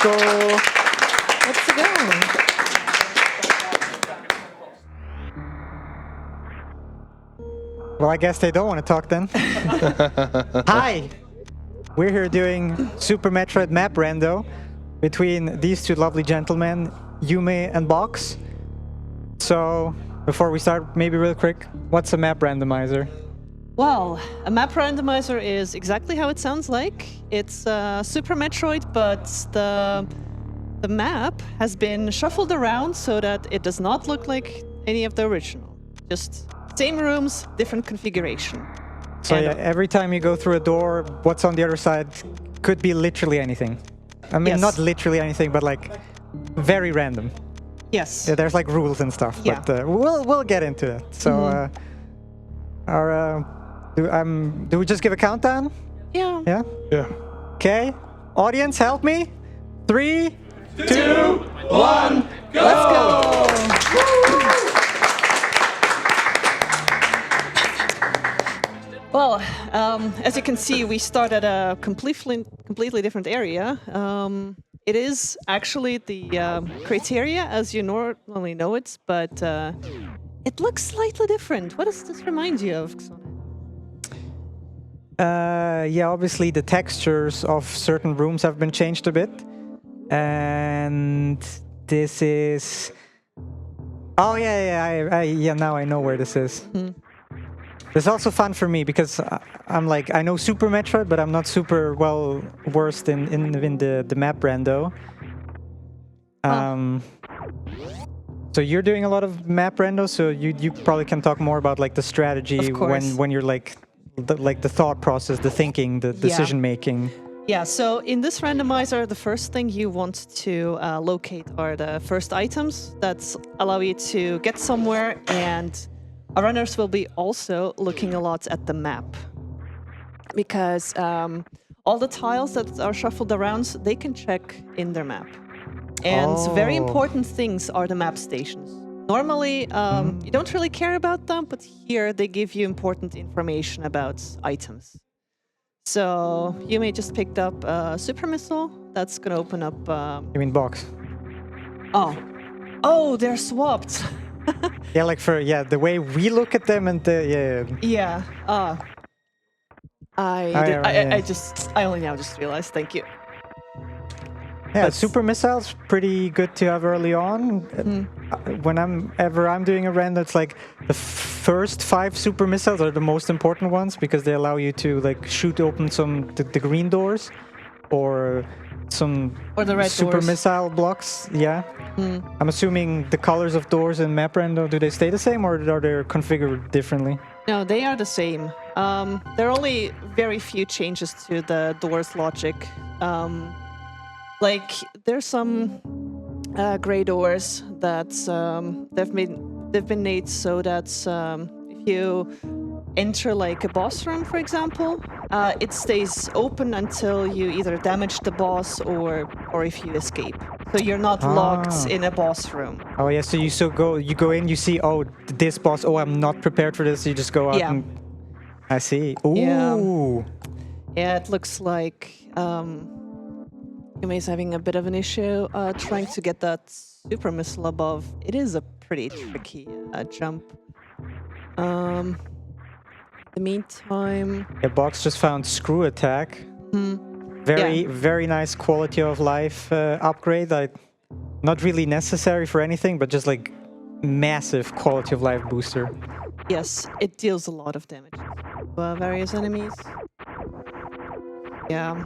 go. Let's go. Well, I guess they don't want to talk then. Hi! We're here doing Super Metroid map rando between these two lovely gentlemen, Yume and Box. So, before we start, maybe real quick, what's a map randomizer? Well, a map randomizer is exactly how it sounds like. It's Super Metroid, but the map has been shuffled around so that it does not look like any of the original. Just same rooms, different configuration. So yeah, every time you go through a door, what's on the other side could be literally anything. I mean, Yes. not literally anything, but like very random. Yes. Yeah, there's like rules and stuff, Yeah. but we'll get into it. So, do we just give a countdown? Yeah. Yeah. Yeah. Okay. Audience, help me. 3, 2, 1, go! Let's go. Well, as you can see, we start at a completely different area. It is actually the criteria as you normally know it, but it looks slightly different. What does this remind you of, Xone? Yeah, obviously the textures of certain rooms have been changed a bit. And this is... Oh, yeah, now I know where this is. It's also fun for me because I'm like, I know Super Metroid, but I'm not super well versed in the map rando. So you're doing a lot of map rando, so you probably can talk more about like the strategy when you're like the thought process, the thinking, the decision making. Yeah, so in this randomizer, the first thing you want to locate are the first items that allow you to get somewhere, and our runners will be also looking a lot at the map. Because all the tiles that are shuffled around, they can check in their map. And very important things are the map stations. Normally, you don't really care about them, but here they give you important information about items. So you may just picked up a super missile. That's gonna open up. You mean Box? Oh, they're swapped. Yeah, like the way we look at them and the Yeah. I only now just realized. Thank you. Yeah, super missiles pretty good to have early on. When I'm doing a random, it's like the first 5 super missiles are the most important ones because they allow you to like shoot open the green doors or the red super doors. missile blocks. Yeah. I'm assuming the colors of doors in map rando, do they stay the same or are they configured differently? No, they are the same. There are only very few changes to the doors logic. Like there's some gray doors that they've been made so that if you enter like a boss room, for example, it stays open until you either damage the boss or if you escape. So you're not locked in a boss room. Oh yeah, so you go in, you see, oh, this boss, oh, I'm not prepared for this, so you just go out and... I see. Ooh. Yeah, it looks like Yume's having a bit of an issue trying to get that super missile above. It is a pretty tricky jump. In the meantime... Yeah, Box just found screw attack. Very nice quality of life upgrade. Like, not really necessary for anything, but just like massive quality of life booster. Yes, it deals a lot of damage to various enemies. Yeah.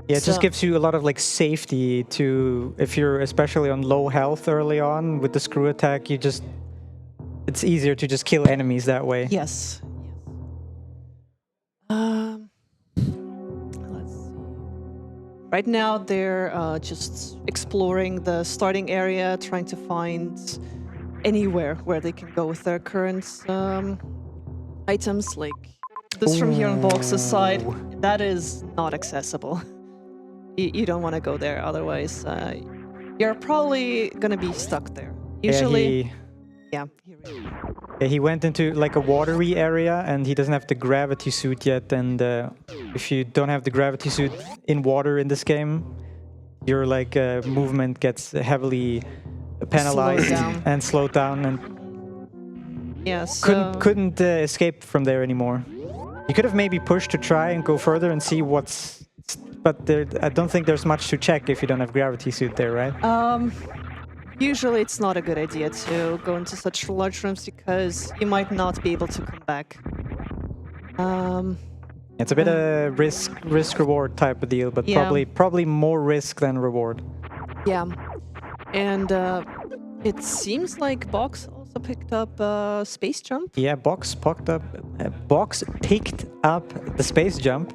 Yeah, it just gives you a lot of like safety to, if you're especially on low health early on with the screw attack, it's easier to just kill enemies that way. Yes. Let's see. Right now they're just exploring the starting area, trying to find anywhere where they can go with their current items. Like this from here on Box's side, that is not accessible. You don't want to go there, otherwise you're probably gonna be stuck there. Usually, yeah. He went into like a watery area and he doesn't have the gravity suit yet. And if you don't have the gravity suit in water in this game, your like movement gets heavily penalized down. and slowed down, and Yeah, so couldn't escape from there anymore. You could have maybe pushed to try and go further and see what's, but I don't think there's much to check if you don't have gravity suit there, right? usually it's not a good idea to go into such large rooms because you might not be able to come back. It's a bit a risk reward type of deal, but Yeah. probably more risk than reward. Yeah, and it seems like Box also picked up space jump. Yeah, Box picked up the space jump,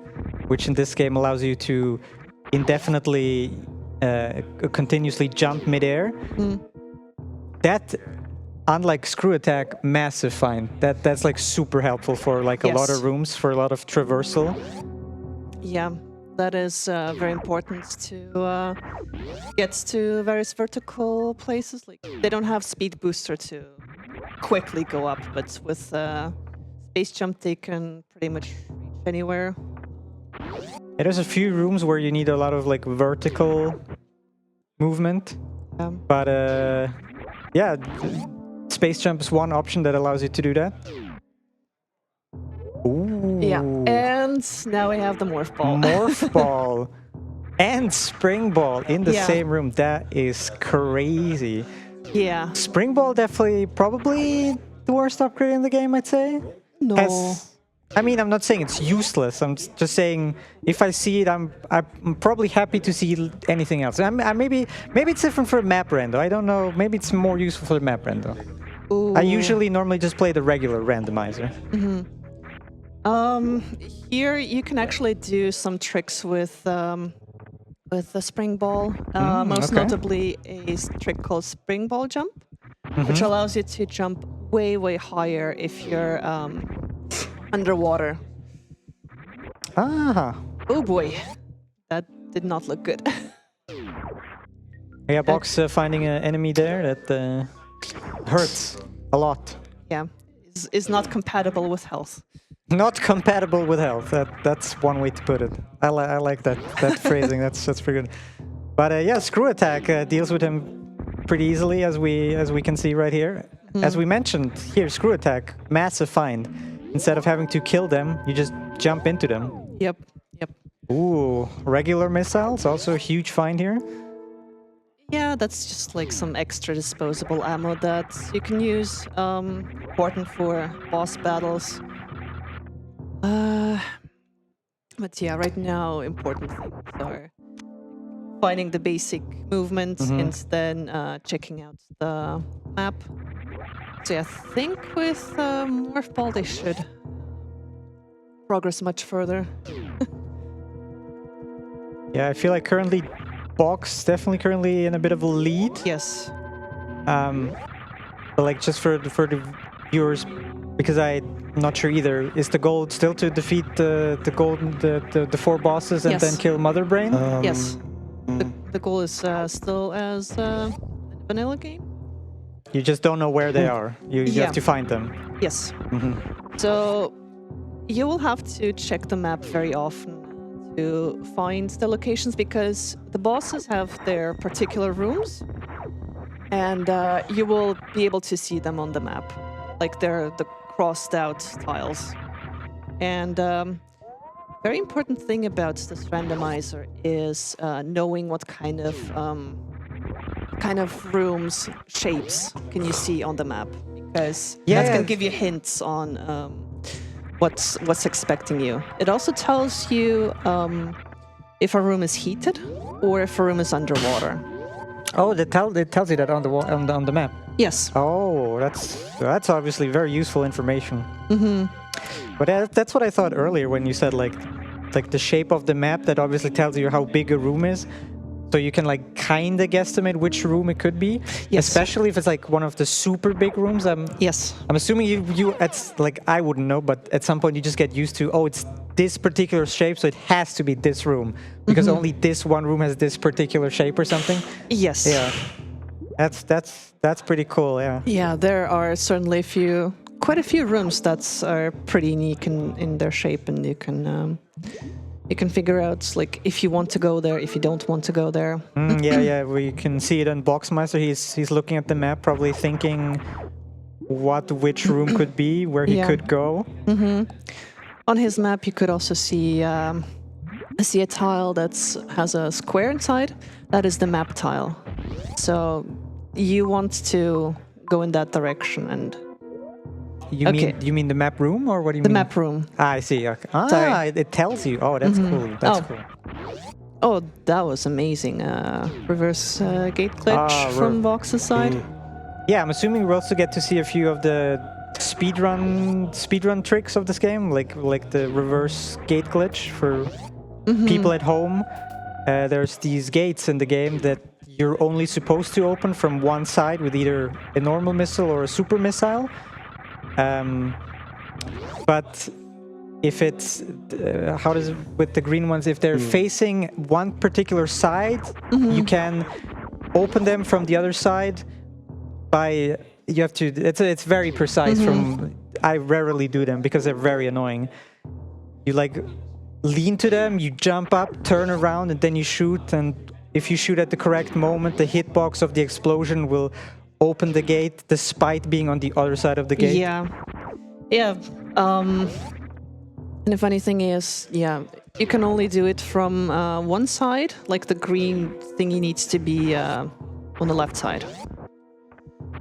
which in this game allows you to indefinitely, continuously jump midair. That, unlike screw attack, massive find. That's like super helpful for like a lot Yes. of rooms, for a lot of traversal. Yeah, that is very important to get to various vertical places. Like they don't have speed booster to quickly go up, but with space jump they can pretty much reach anywhere. Yeah, there's a few rooms where you need a lot of like vertical movement, but yeah, space jump is one option that allows you to do that. Ooh. Yeah, and now we have the morph ball. Morph ball and spring ball in the Yeah. same room. That is crazy. Yeah, Spring ball definitely, probably the worst upgrade in the game, I'd say. no. I mean, I'm not saying it's useless. I'm just saying if I see it, I'm probably happy to see anything else. Maybe it's different for map rando. I don't know. Maybe it's more useful for map rando. Ooh. I usually normally just play the regular randomizer. Here you can actually do some tricks with the spring ball. Most okay. notably a trick called spring ball jump, which allows you to jump way higher if you're underwater. Ah. Oh boy, that did not look good. Yeah, Box finding an enemy there that hurts a lot. Yeah, is not compatible with health. Not compatible with health. That's one way to put it. I like that phrasing. That's pretty good. But yeah, screw attack deals with him pretty easily, as we can see right here. As we mentioned here, screw attack, massive find. Instead of having to kill them, you just jump into them. Yep. Ooh, regular missiles, also a huge find here. Yeah, that's just like some extra disposable ammo that you can use. Important for boss battles. But yeah, right now important things are finding the basic movement and then checking out the map. So yeah, I think with Morph Ball they should progress much further. Yeah, I feel like Box definitely in a bit of a lead. Yes. But like just for the viewers, because I'm not sure either, is the goal still to defeat the four bosses and Yes. then kill Mother Brain? Yes. The goal is still as a vanilla game. You just don't know where they are. You Yeah. have to find them. Yes. So you will have to check the map very often to find the locations because the bosses have their particular rooms and you will be able to see them on the map. Like they're the crossed out tiles. And very important thing about this randomizer is knowing what kind of rooms, shapes can you see on the map, because that's going to give you hints on what's expecting you. It also tells you if a room is heated or if a room is underwater. Oh, it tells you that on the map. Yes. Oh, that's obviously very useful information. But that's what I thought earlier when you said like the shape of the map. That obviously tells you how big a room is, so you can like kind of guesstimate which room it could be. Yes. Especially if it's like one of the super big rooms. Yes. I'm assuming you it's like I wouldn't know, but at some point you just get used to, oh, it's this particular shape, so it has to be this room because only this one room has this particular shape or something. Yes. Yeah. That's pretty cool. Yeah. Yeah, there are certainly quite a few rooms that are pretty unique in their shape, and you can You can figure out like if you want to go there, if you don't want to go there. Yeah. We can see it on Boxmeister. He's looking at the map, probably thinking which room could be, where he could go. On his map, you could also see a tile that has a square inside. That is the map tile. So you want to go in that direction and. You mean the map room, or what do you mean? The map room. I see. Okay. Sorry. It tells you. Oh, that's cool. That's cool. Oh, that was amazing. Reverse gate glitch from Box's side. Yeah, I'm assuming we'll also get to see a few of the speedrun tricks of this game, like the reverse gate glitch for people at home. There's these gates in the game that you're only supposed to open from one side with either a normal missile or a super missile. But if it's how does it with the green ones? If they're facing one particular side, you can open them from the other side. You have to. It's very precise. I rarely do them because they're very annoying. You like lean to them, you jump up, turn around, and then you shoot. And if you shoot at the correct moment, the hitbox of the explosion will open the gate despite being on the other side of the gate. Yeah. And the funny thing is, you can only do it from one side. Like the green thingy needs to be on the left side.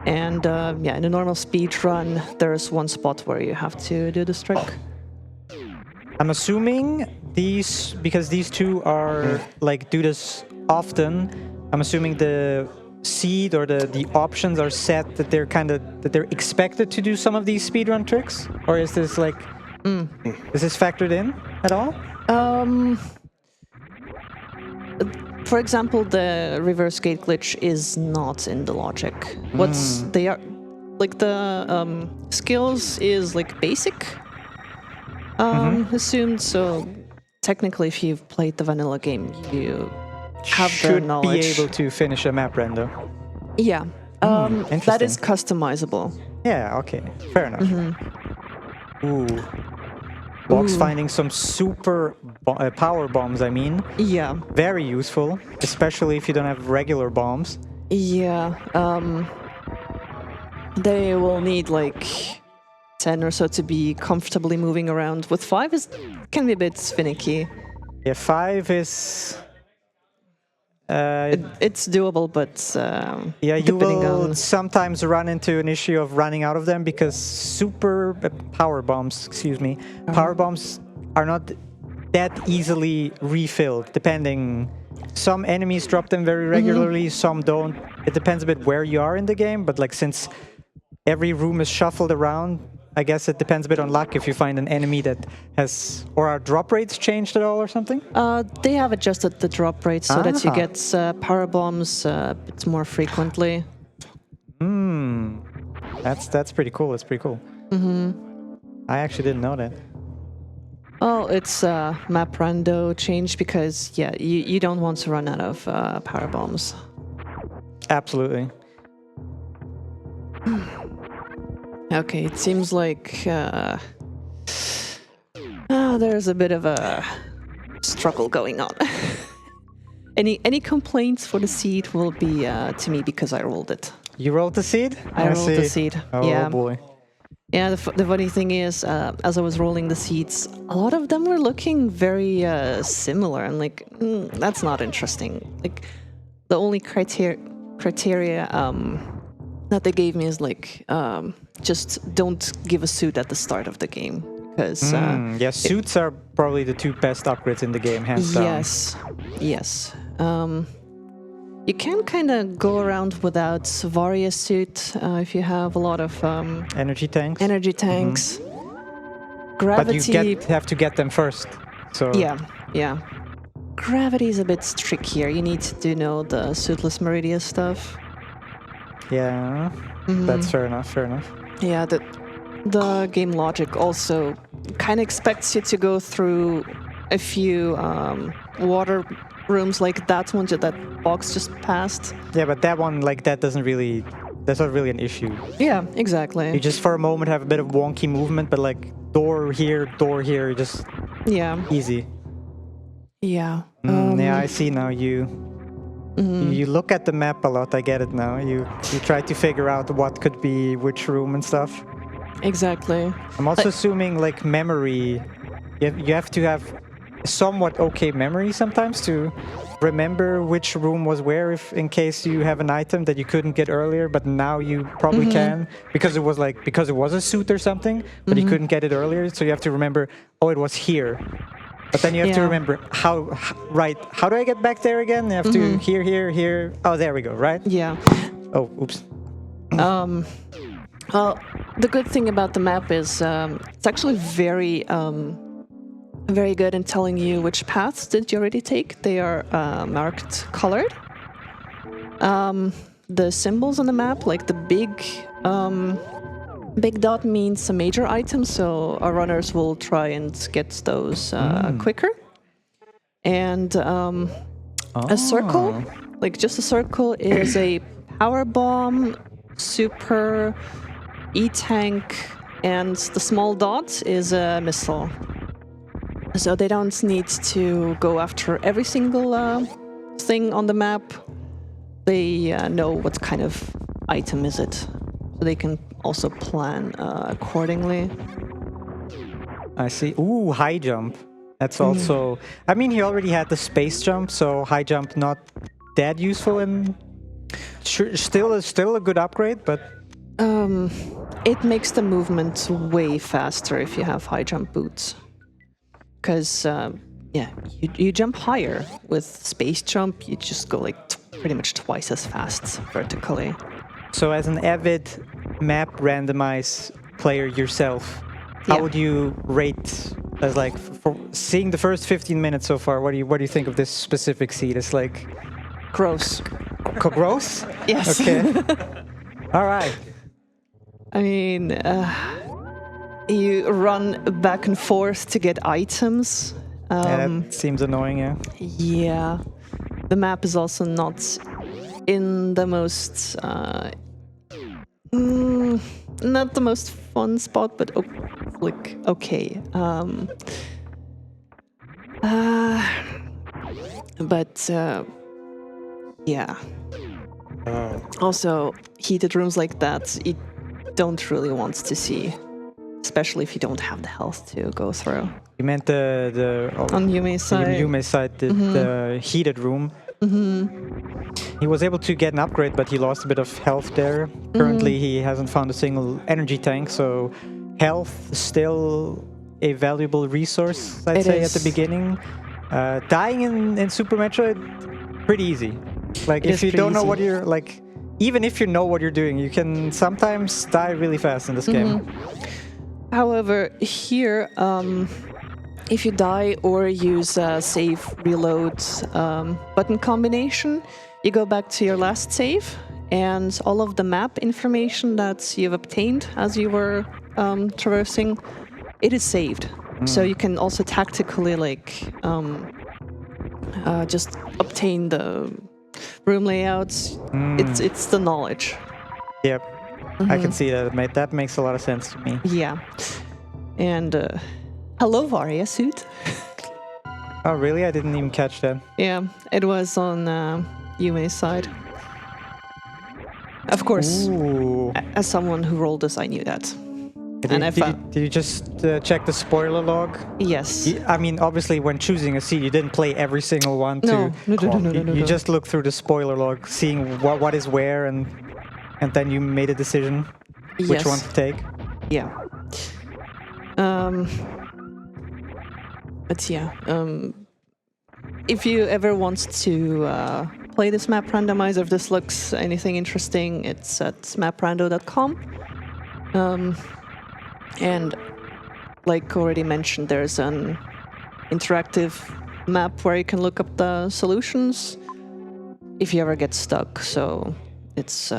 And in a normal speed run, there's one spot where you have to do this trick. I'm assuming because these two are do this often. I'm assuming the seed or the options are set that they're expected to do some of these speedrun tricks, or is this is this factored in at all? For example, the reverse gate glitch is not in the logic. They are like the skills is like basic assumed. So technically, if you've played the vanilla game, you have the knowledge. Should be able to finish a map render. Yeah, that is customizable. Yeah. Okay. Fair enough. Ooh. Box finding some super power bombs, I mean. Yeah. Very useful, especially if you don't have regular bombs. Yeah. They will need like 10 or so to be comfortably moving around. With 5 can be a bit finicky. Yeah, 5 is... it's doable, but you will sometimes run into an issue of running out of them because power bombs are not that easily refilled, depending. Some enemies drop them very regularly, some don't. It depends a bit where you are in the game, but since every room is shuffled around, I guess it depends a bit on luck if you find an enemy that has... Or are drop rates changed at all or something? They have adjusted the drop rate so that you get power bombs a bit more frequently. That's pretty cool. That's pretty cool. I actually didn't know that. Oh, it's map rando change because, you don't want to run out of power bombs. Absolutely. Okay, it seems like there's a bit of a struggle going on. Any complaints for the seed will be to me because I rolled it. You rolled the seed? I rolled the seed. Oh boy. Yeah, the funny thing is, as I was rolling the seeds, a lot of them were looking very similar. And that's not interesting. The only criteria that they gave me is just don't give a suit at the start of the game. Because suits are probably the 2 best upgrades in the game, hands down. Yes. You can kind of go around without Varia suit if you have a lot of energy tanks. Gravity. But you have to get them first. So yeah. Gravity is a bit trickier. You need to know the suitless Meridia stuff. Yeah, that's fair enough. Yeah, the game logic also kind of expects you to go through a few water rooms like that one that Box just passed. Yeah, but that one, that's not really an issue. Yeah, exactly. You just for a moment have a bit of wonky movement, but door here, just easy. Yeah. Yeah, I see now. You look at the map a lot. I get it now. You try to figure out what could be which room and stuff. Exactly. I'm also assuming like memory. You have to have somewhat okay memory sometimes to remember which room was where, if in case you have an item that you couldn't get earlier, but now you probably can because it was a suit or something, but you couldn't get it earlier. So you have to remember, oh, it was here. But then you have to remember how do I get back there again? You have to here. Oh, there we go, right? Yeah. Oh, oops. Well, the good thing about the map is it's actually very good in telling you which paths did you already take. They are marked colored. The symbols on the map, like the big dot means a major item, so our runners will try and get those quicker. And a circle, like just a circle, is a power bomb, super E-tank, and the small dot is a missile. So they don't need to go after every single thing on the map. They know what kind of item is it, so they can also plan accordingly. I see. Ooh, high jump. That's also... I mean, he already had the space jump, so high jump not that useful and still a good upgrade, but... It makes the movement way faster if you have high jump boots. Because, you jump higher. With space jump, you just go like pretty much twice as fast vertically. So as an avid map randomize player yourself, how would you rate as like for seeing the first 15 minutes so far? What do you think of this specific seed? It's like gross. Gross? Yes. Okay. All right. I mean, you run back and forth to get items. Yeah, that seems annoying. Yeah. Yeah. The map is also not in the most not the most fun spot, but okay. Yeah. Also, heated rooms like that, you don't really want to see, especially if you don't have the health to go through. You meant the on Yume's side. Yume's side, the heated room. He was able to get an upgrade, but he lost a bit of health there. Currently, he hasn't found a single energy tank, so health is still a valuable resource, I'd say, at the beginning. Dying in Super Metroid, pretty easy. Like, if you don't know what you're, like, even if you know what you're doing, you can sometimes die really fast in this game. However, here, if you die or use a save reload button combination, you go back to your last save, and all of the map information that you've obtained as you were traversing, it is saved. So you can also tactically, like, just obtain the room layouts. It's the knowledge. Yep. I can see that. That makes a lot of sense to me. Yeah. And hello, Varia suit. Oh, really? I didn't even catch that. Yeah, it was on Yume's side. Of course, as someone who rolled this, I knew that. Did you just check the spoiler log? Yes. I mean, obviously, when choosing a seed, you didn't play every single one. No. You just looked through the spoiler log, seeing what is where, and then you made a decision which one to take. Yeah. But yeah, if you ever want to play this map randomizer, if this looks anything interesting, it's at maprando.com. And like already mentioned, there's an interactive map where you can look up the solutions if you ever get stuck. So it's,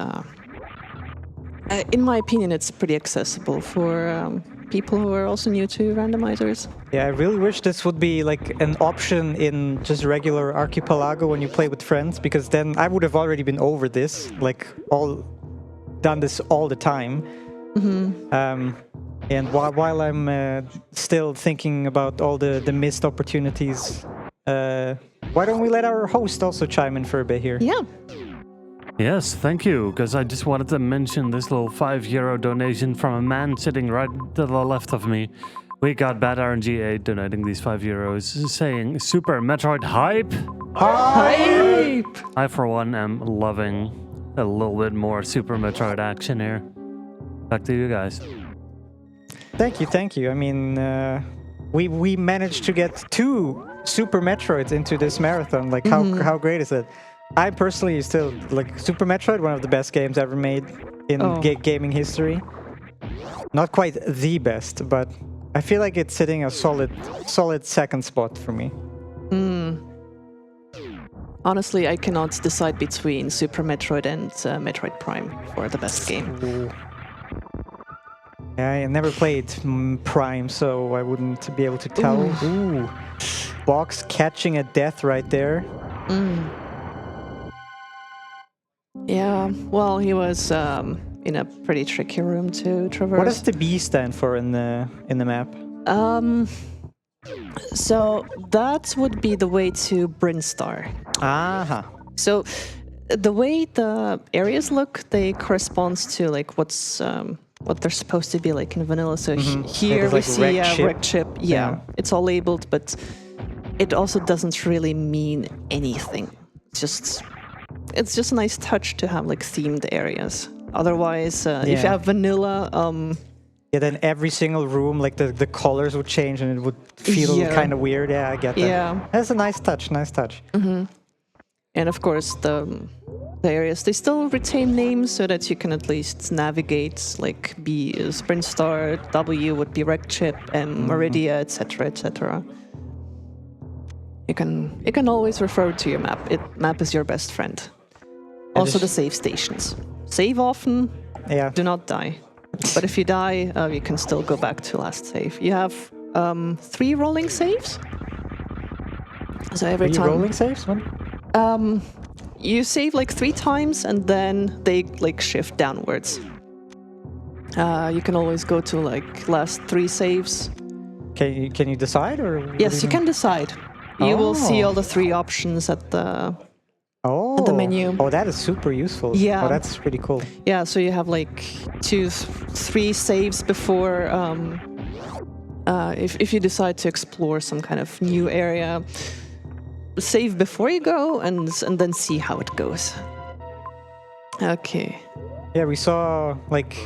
in my opinion, it's pretty accessible for people who are also new to randomizers. Yeah, I really wish this would be like an option in just regular Archipelago when you play with friends, because then I would have already been over this, like done this all the time. And while I'm still thinking about all the missed opportunities Why don't we let our host also chime in for a bit here? Yeah. Yes, thank you, because I just wanted to mention this little €5 donation from a man sitting right to the left of me. We got Bad RNG8 donating these €5, saying, Super Metroid hype! Hype! I, for one, am loving a little bit more Super Metroid action here. Back to you guys. Thank you. I mean, we managed to get 2 Super Metroids into this marathon. Like, how great is it? I personally still like Super Metroid, one of the best games ever made in gaming history. Not quite the best, but I feel like it's sitting a solid second spot for me. Honestly, I cannot decide between Super Metroid and Metroid Prime for the best game. Ooh. Yeah, I never played Prime, so I wouldn't be able to tell. Ooh. Box catching a death right there. Yeah, well, he was in a pretty tricky room to traverse. What does the B stand for in the map? So that would be the way to Brinstar. Aha. So the way the areas look, they correspond to like what they're supposed to be like in vanilla. So here there's, we like, see wreck a wreck chip. Yeah, it's all labeled, but it also doesn't really mean anything. It's just a nice touch to have like themed areas. Otherwise, if you have vanilla, then every single room, like the colors would change and it would feel kind of weird. Yeah, I get that. Yeah, that's a nice touch. And of course, the areas, they still retain names so that you can at least navigate. Like B is Brinstar, W would be Wreck Chip, and Meridia, etc., etc. You can always refer to your map. Map is your best friend. Also, the save stations. Save often. Yeah. Do not die. But if you die, you can still go back to last save. You have 3 rolling saves. So every time. 3 rolling saves? What? You save like 3 times, and then they like shift downwards. You can always go to like last 3 saves. Can you decide, or? Yes, you can decide. You will see all the 3 options at the menu. Oh, that is super useful. Yeah. Oh, that's pretty cool. Yeah, so you have like 2-3 saves before. If you decide to explore some kind of new area, save before you go and then see how it goes. Okay. Yeah, we saw like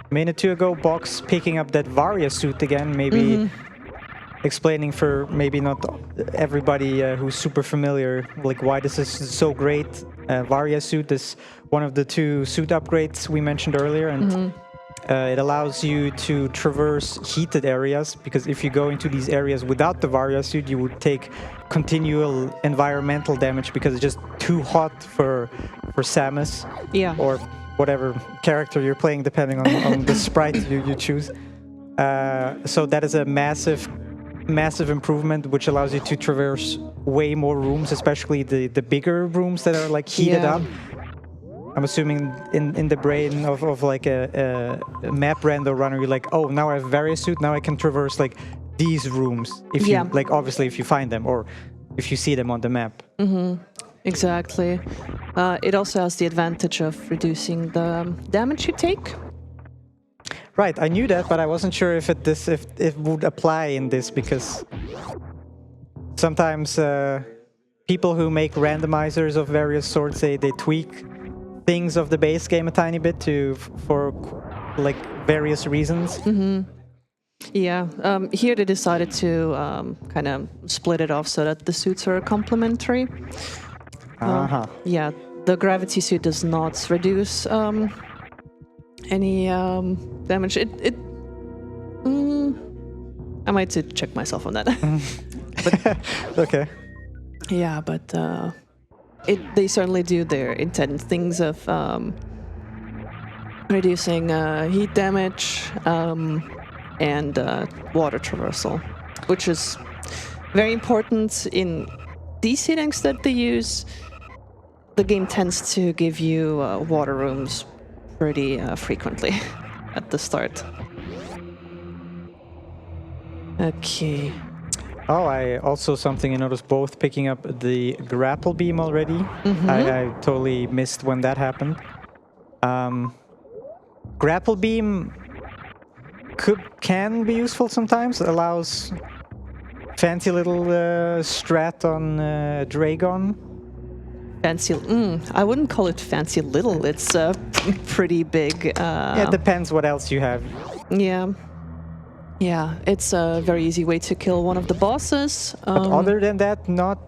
a minute or 2 ago Box picking up that Varia suit again, maybe explaining for maybe not everybody who's super familiar, like why this is so great. Varia suit is one of the 2 suit upgrades we mentioned earlier, and it allows you to traverse heated areas, because if you go into these areas without the Varia suit, you would take continual environmental damage because it's just too hot for Samus or whatever character you're playing, depending on the sprite you choose. So that is a massive improvement, which allows you to traverse way more rooms, especially the bigger rooms that are like heated up. I'm assuming in the brain of like a map rando runner, you're like, oh, now I have various suit, now I can traverse like these rooms. If you like, obviously, if you find them or if you see them on the map. Exactly. It also has the advantage of reducing the damage you take. Right, I knew that, but I wasn't sure if it would apply in this, because sometimes people who make randomizers of various sorts, they tweak things of the base game a tiny bit for like various reasons. Yeah, here they decided to kind of split it off so that the suits are complementary. Yeah, the gravity suit does not reduce any damage. I might have to check myself on that. But, okay. Yeah, but they certainly do their intended things of reducing heat damage and water traversal, which is very important in these settings that they use. The game tends to give you water rooms pretty frequently at the start. Okay. Oh, I also something I noticed both picking up the grapple beam already. I totally missed when that happened. Grapple beam can be useful sometimes. It allows fancy little strat on Dragon. Fancy. I wouldn't call it fancy little. It's pretty big. Yeah, it depends what else you have. Yeah. Yeah, it's a very easy way to kill one of the bosses. But other than that, not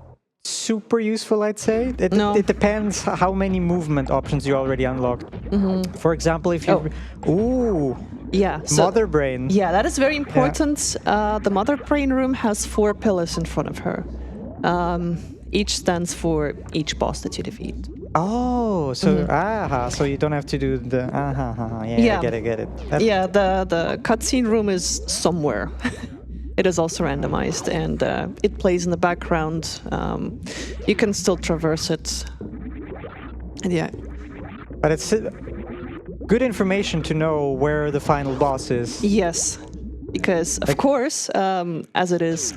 super useful, I'd say. It depends how many movement options you already unlocked. For example, if you... Ooh! Yeah. So, Mother Brain. Yeah, that is very important. The Mother Brain room has 4 pillars in front of her. Each stands for each boss that you defeat. Oh, so so you don't have to do the yeah. I get it. Yeah, the cutscene room is somewhere. It is also randomized, and it plays in the background. You can still traverse it. And yeah, but it's good information to know where the final boss is. Yes, because of course, as it is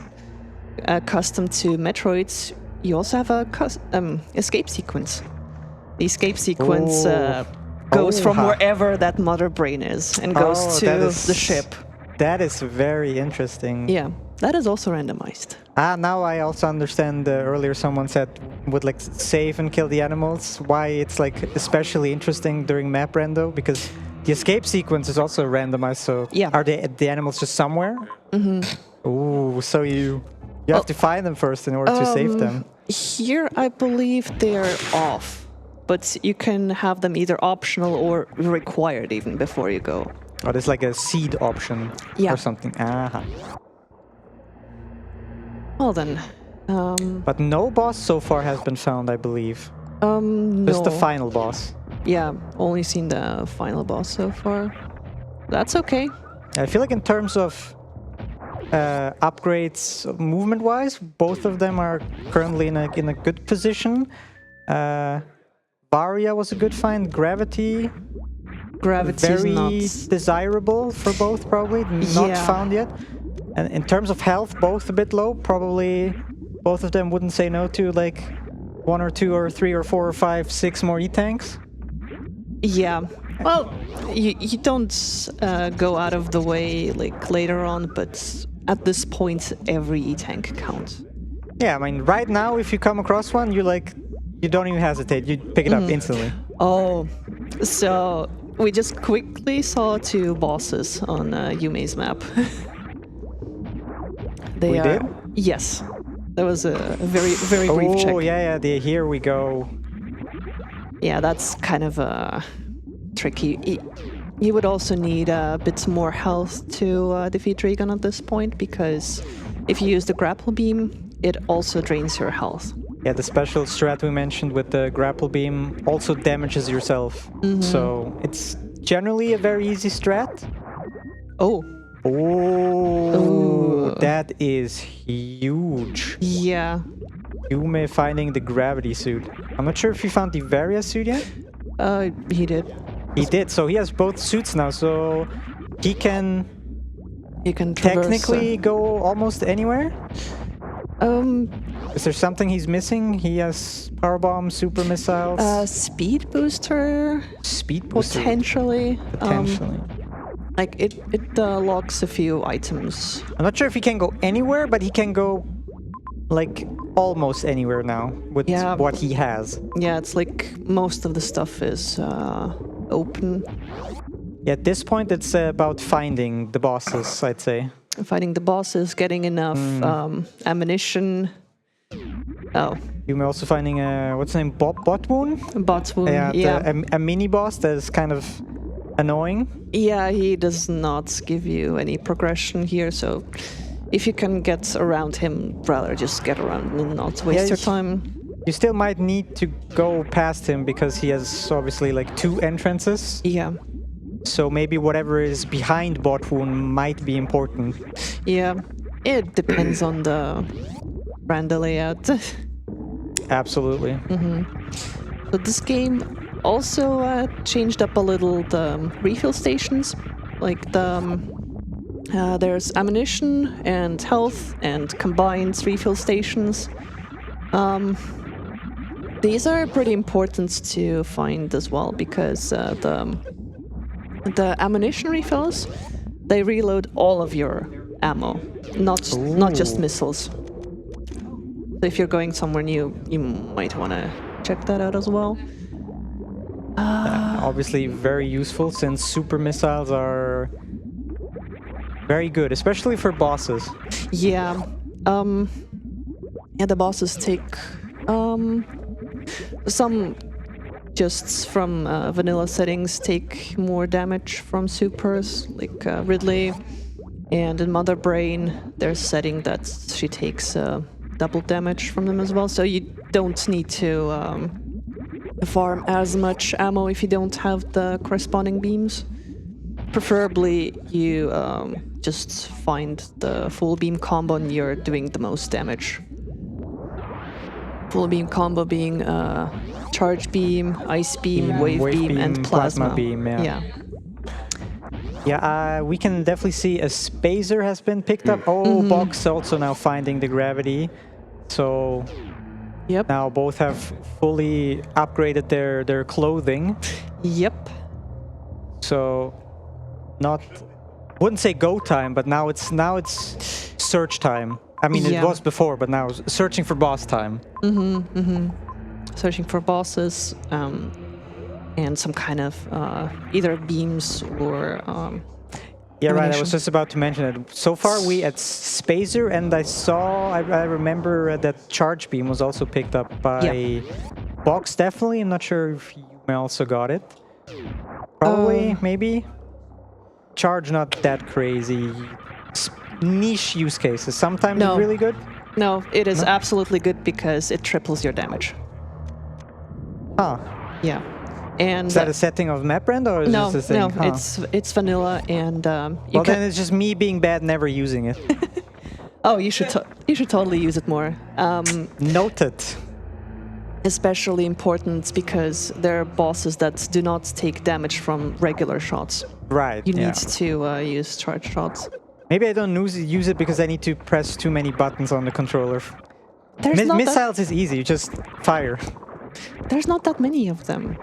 custom to Metroids, you also have a escape sequence. The escape sequence goes from wherever that Mother Brain is and goes to the ship. That is very interesting. Yeah, that is also randomized. Now I also understand earlier someone said would like save and kill the animals, why it's like especially interesting during map rando, because the escape sequence is also randomized, so are the animals just somewhere? Ooh, so you have to find them first in order to save them. Here I believe they're off, but you can have them either optional or required even before you go. Oh, there's like a seed option or something. Well then. But no boss so far has been found, I believe. No. Just the final boss. Yeah, only seen the final boss so far. That's okay. I feel like in terms of upgrades movement-wise, both of them are currently in a good position. Varia was a good find. Gravity very not desirable for both, probably. Not found yet. And in terms of health, both a bit low. Probably both of them wouldn't say no to like 1 or 2 or 3 or 4 or 5, 6 more E-tanks. Yeah. Well, you don't go out of the way like later on, but at this point, every E-tank counts. Yeah, I mean, right now, if you come across one, you don't even hesitate. You pick it up instantly. Oh, so we just quickly saw 2 bosses on Yume's map. We did? Yes. That was a very, very brief check. Oh, yeah, here we go. Yeah, that's kind of tricky. You would also need a bit more health to defeat Dragon at this point, because if you use the grapple beam, it also drains your health. Yeah, the special strat we mentioned with the grapple beam also damages yourself. So it's generally a very easy strat. Oh, that is huge. Yeah. Yume finding the gravity suit. I'm not sure if he found the Varia suit yet. He did. He did, so he has both suits now, so he can technically go almost anywhere. Is there something he's missing? He has power bomb, super missiles. Speed booster. Speed booster. Potentially. Potentially. Like it locks a few items. I'm not sure if he can go anywhere, but he can go like almost anywhere now with what he has. Yeah, it's like most of the stuff is open. Yeah, at this point, it's about finding the bosses, I'd say. Finding the bosses, getting enough ammunition. Oh. You may also finding what's the name? Botwoon? Botwoon, yeah. A mini boss that is kind of annoying. Yeah, he does not give you any progression here, so if you can get around him, rather just get around and not waste your time. You still might need to go past him because he has obviously like 2 entrances. Yeah. So maybe whatever is behind Botwoon might be important. Yeah, it depends on the random layout. Absolutely. So this game also changed up a little the refill stations. Like There's ammunition and health and combined refill stations. These are pretty important to find as well because the ammunition refills, they reload all of your ammo, not just missiles. So if you're going somewhere new, you might want to check that out as well. Obviously very useful since super missiles are very good, especially for bosses. Yeah. The bosses take some just from vanilla settings take more damage from supers, like Ridley. And in Mother Brain, there's a setting that she takes double damage from them as well. So you don't need to farm as much ammo if you don't have the corresponding beams. Preferably, you just find the full beam combo and you're doing the most damage. Full beam combo being charge beam, ice beam, wave beam, and plasma beam. Yeah, we can definitely see a spacer has been picked up. Oh, Box also now finding the gravity. So Yep. now both have fully upgraded their clothing. Yep. So wouldn't say go time, but now it's search time. I mean, Yeah. it was before, but now searching for boss time. Searching for bosses and some kind of either beams or Yeah, right. I ammunition. was just about to mention it. So far, we at Spacer, and I remember that charge beam was also picked up by Box. Definitely, I'm not sure if you also got it. Probably, maybe. Charge not that crazy. Niche use cases. Sometimes No. really good. No, it is absolutely good because it triples your damage. Huh. Yeah. And Is that a setting of map brand or is no, this a thing? no, Huh. it's vanilla and you Well, can. then it's just me being bad, never using it. Oh, you should totally use it more. Noted. Especially important because there are bosses that do not take damage from regular shots. Right. You yeah. need to use charge shots. Maybe I don't use it because I need to press too many buttons on the controller. There's not that, Missiles is easy, you just fire. there's not that many of them.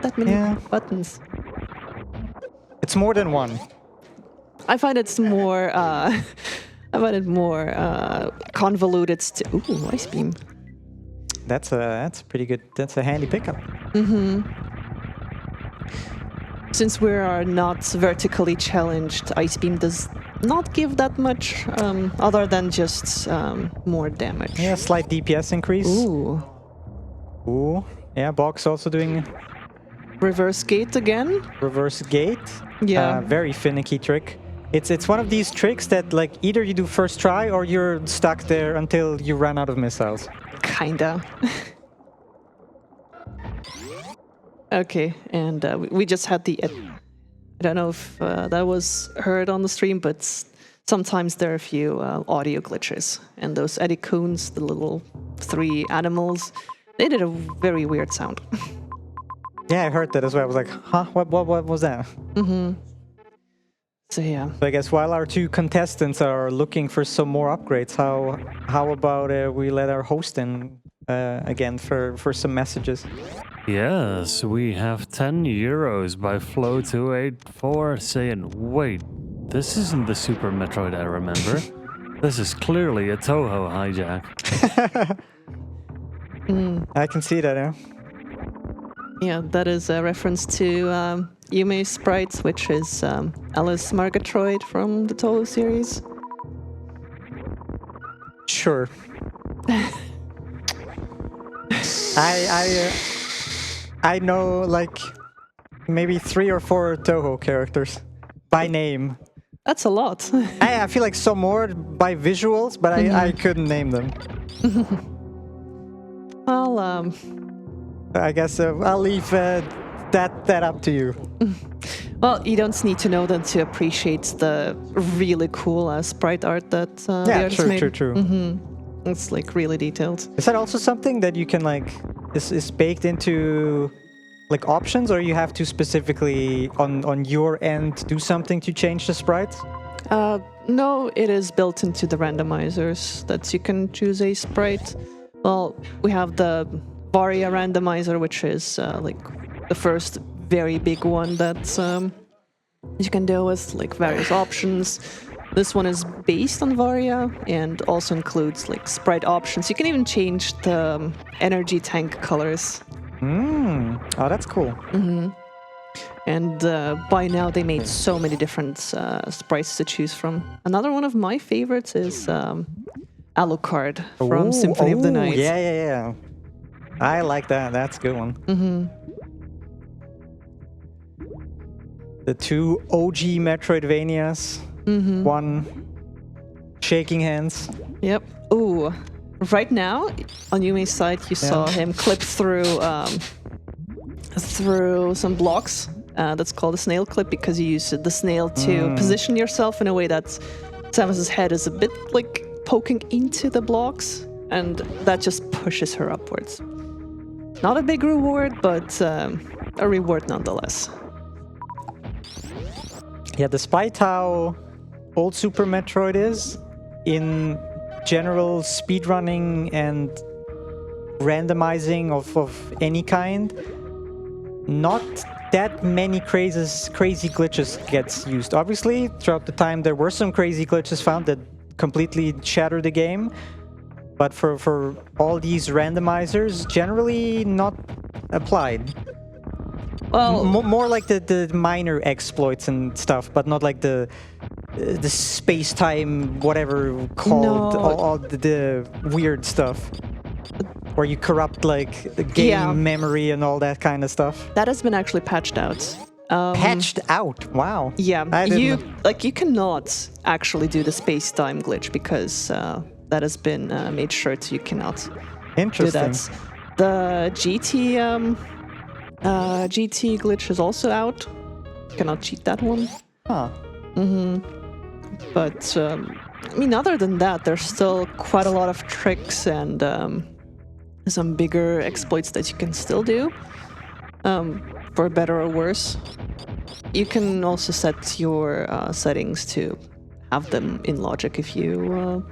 That many Yeah. buttons. It's more than one. I find it's more. Convoluted. Ooh, ice beam. That's pretty good. That's a handy pickup. Since we are not vertically challenged, ice beam does not give that much, other than just more damage. Yeah, slight DPS increase. Ooh, Ooh. Yeah, Box also doing reverse gate again. reverse gate. Yeah. Very finicky trick. It's one of these tricks that like either you do first try or you're stuck there until you run out of missiles. Kinda. Okay, and we just had the. I don't know if that was heard on the stream, but sometimes there are a few audio glitches, and those Eddie Coons, the little 3 animals, they did a very weird sound. Yeah, I heard that as well. I was like, huh? What was that? So yeah. So I guess while our 2 contestants are looking for some more upgrades, how about we let our host in again for some messages? Yes, we have 10 euros by Flow284 saying, wait, this isn't the Super Metroid I remember. This is clearly a Toho hijack. I can see that, yeah. Yeah, that is a reference to Yume Sprites, which is Alice Margatroyd from the Toho series. Sure. I know like maybe 3 or 4 Toho characters by name. That's a lot. I feel like some more by visuals, but I couldn't name them. Well, I guess I'll leave that up to you. well, you don't need to know them to appreciate the really cool sprite art that the Yeah, artist made. true. It's like really detailed. Is that also something that you can like is baked into like options, or you have to specifically on your end do something to change the sprites? No, it is built into the randomizers that you can choose a sprite. Well, we have the Varia randomizer, which is like the first very big one that you can deal with, like various options. This one is based on Varia and also includes like sprite options. You can even change the energy tank colors. Oh, that's cool. And by now they made so many different sprites to choose from. Another one of my favorites is Alucard from Symphony of the Night. Yeah. I like that. That's a good one. The two OG Metroidvanias. One shaking hands. Yep. Ooh. Right now, on Yumi's side, you saw him clip through some blocks. That's called a snail clip because you use the snail to position yourself in a way that Samus's head is a bit like poking into the blocks, and that just pushes her upwards. Not a big reward, but a reward nonetheless. Yeah, despite how old Super Metroid is, in general speedrunning and randomizing of any kind, not that many crazy glitches gets used. Obviously, throughout the time there were some crazy glitches found that completely shattered the game, but for all these randomizers, generally not applied. Well, More like the minor exploits and stuff, but not like the space-time whatever called, No. all the weird stuff where you corrupt like the game memory and all that kind of stuff. that has been actually patched out. Patched out. Wow. Yeah, I didn't you cannot actually do the space-time glitch because that has been made sure you cannot do Interesting. that. The GT glitch is also out. You cannot cheat that one. Huh. But I mean, other than that, there's still quite a lot of tricks and some bigger exploits that you can still do, for better or worse. You can also set your settings to have them in logic if you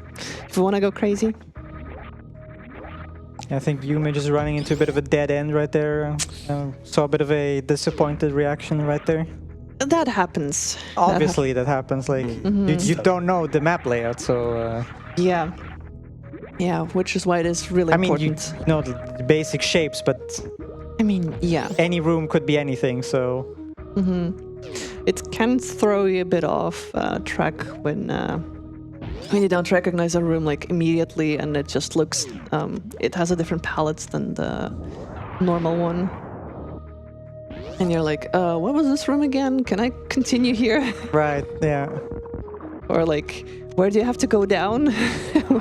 want to go crazy. I think Yumi is running into a bit of a dead end right there. Saw a bit of a disappointed reaction right there. That happens. Obviously, that happens. Like you don't know the map layout, so. Yeah, which is why it is really I mean, important. you know the basic shapes, but I mean, yeah. any room could be anything. So. It can throw you a bit off track when you don't recognize a room like immediately, and it just looks it has a different palette than the normal one, and you're like, what was this room again? Can I continue here? Right. Yeah. Or like, where do you have to go down?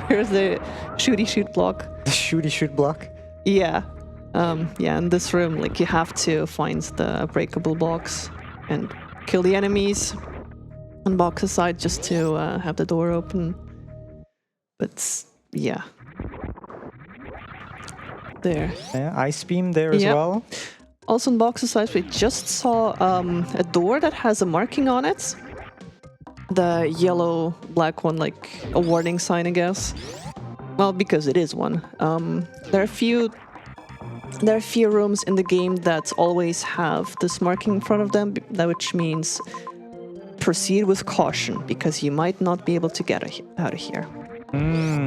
Where's the shoot block? The shoot block. Yeah. In this room, like, you have to find the breakable blocks and kill the enemies on box aside just to have the door open. But yeah. There. Yeah, ice beam there as Yep. well. Also on box aside, we just saw a door that has a marking on it. The yellow black one, like a warning sign, I guess. Well, because it is one. There are a few rooms in the game that always have this marking in front of them, which means proceed with caution, because you might not be able to get out of here.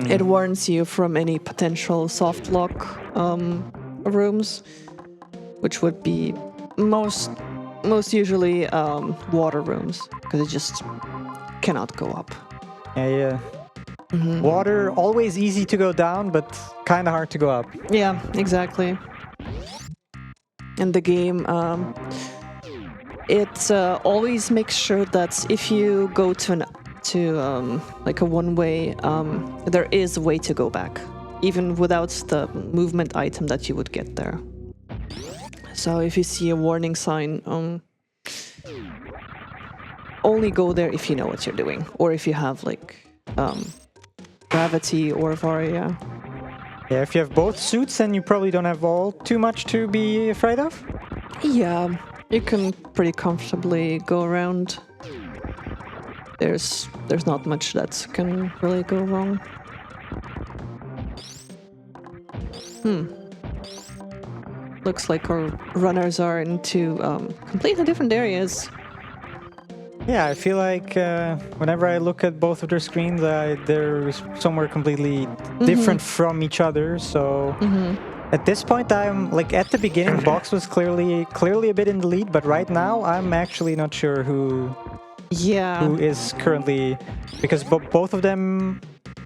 It warns you from any potential soft lock rooms, which would be most usually water rooms, because it just cannot go up. Yeah. Water, always easy to go down, but kind of hard to go up. Yeah, exactly. And the game, it always makes sure that if you go to like a one-way, there is a way to go back, even without the movement item that you would get there. So if you see a warning sign, only go there if you know what you're doing, or if you have like gravity or Varia. Yeah, if you have both suits, then you probably don't have all too much to be afraid of. Yeah, you can pretty comfortably go around. there's not much that can really go wrong. Looks like our runners are into completely different areas. Yeah, I feel like whenever I look at both of their screens, they're somewhere completely different from each other. So at this point, I'm like at the beginning, Box was clearly a bit in the lead, but right now I'm actually not sure who is currently, because both of them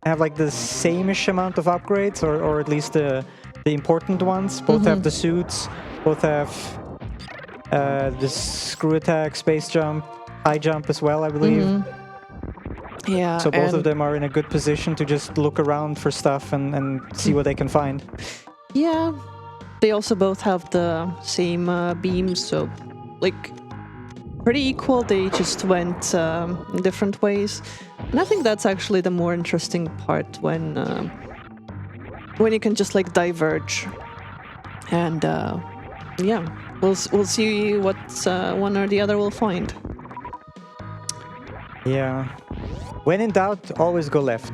have like the same-ish amount of upgrades, or at least the important ones. Both have the suits, both have the screw attack, space jump, high jump as well, I believe. Yeah. So both of them are in a good position to just look around for stuff and see what they can find. Yeah. They also both have the same beams, so like pretty equal. They just went in different ways. And I think that's actually the more interesting part when you can just like diverge. And yeah, we'll see what one or the other will find. Yeah. When in doubt, always go left.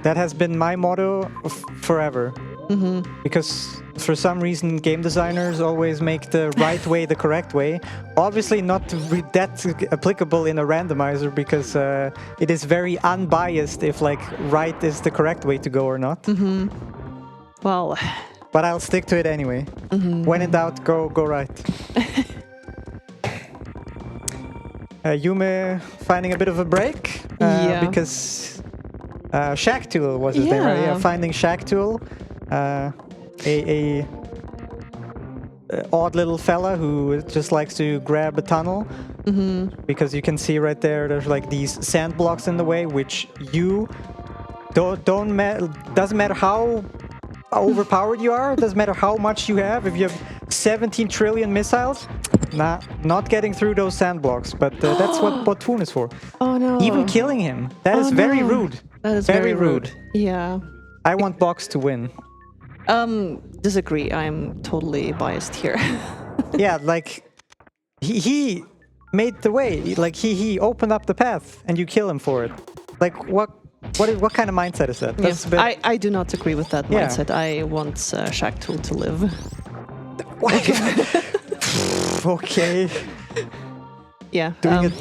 That has been my motto forever. Because for some reason, game designers always make the right way the correct way. Obviously not that applicable in a randomizer, because it is very unbiased if like right is the correct way to go or not. Well, but I'll stick to it anyway. When in doubt, go right. Yume finding a bit of a break because Shack Tool was his name, right? Yeah, finding Shack Tool, a odd little fella who just likes to grab a tunnel, because you can see right there's like these sand blocks in the way, which you doesn't matter how overpowered you are, doesn't matter how much you have. If you have 17 trillion missiles, not getting through those sand blocks. But that's what Botwoon is for. Oh no! Even killing him, that is very rude. That is very rude. Yeah. I want Box to win. Disagree. I'm totally biased here. Yeah, like he made the way. Like he opened up the path, and you kill him for it. Like what kind of mindset is that? That's a bit... I do not agree with that mindset. I want Shack Tool to live. Okay. Yeah.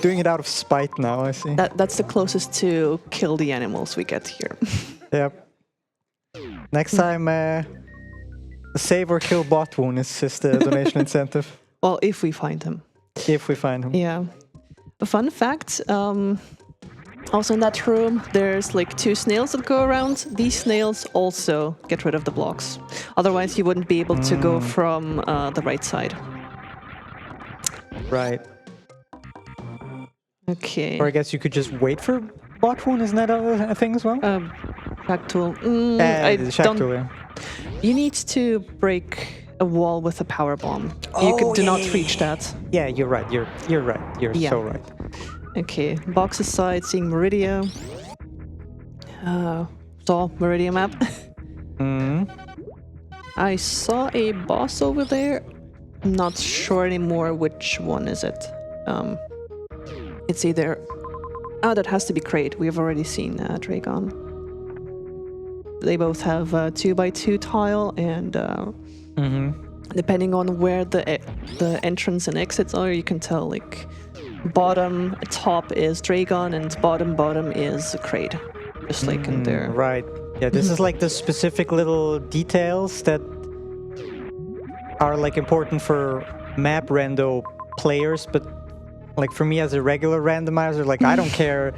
Doing it out of spite now, I see. That's the closest to kill the animals we get here. Yep. Next time, save or kill Botwoon is just a donation incentive. Well, if we find him. If we find him. Yeah. A fun fact, also in that room, there's like 2 snails that go around. These snails also get rid of the blocks. Otherwise, you wouldn't be able to go from the right side. Right. Okay. Or I guess you could just wait for Botwoon, isn't that a thing as well? Shack Tool. Shack Tool, yeah. You need to break a wall with a power bomb. Do not reach that. Yeah, you're right. You're right. You're so right. Okay, Box's side, seeing Meridia. Saw Meridia map. I saw a boss over there. I'm not sure anymore which one is it. It's either... Oh, that has to be Kraid. We've already seen Dragon. They both have 2x2 tile, and depending on where the entrance and exits are, you can tell like bottom top is Dragon and bottom is Kraid, just like in there. Right. Yeah, this is like the specific little details that are like important for map rando players, but like for me as a regular randomizer, like I don't care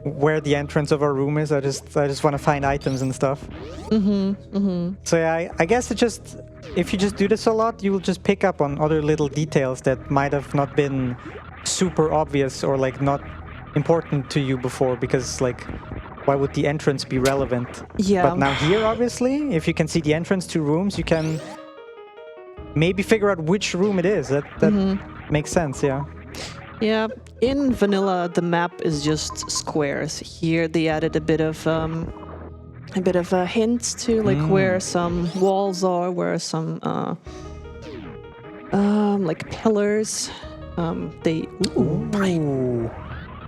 where the entrance of our room is. I just want to find items and stuff. So yeah, I guess if you just do this a lot, you will just pick up on other little details that might have not been super obvious or like not important to you before, because like why would the entrance be relevant? Yeah. But now here, obviously, if you can see the entrance to rooms, you can maybe figure out which room it is. That makes sense, yeah. Yeah, in vanilla the map is just squares. Here they added a bit of hints to like where some walls are, where some like pillars.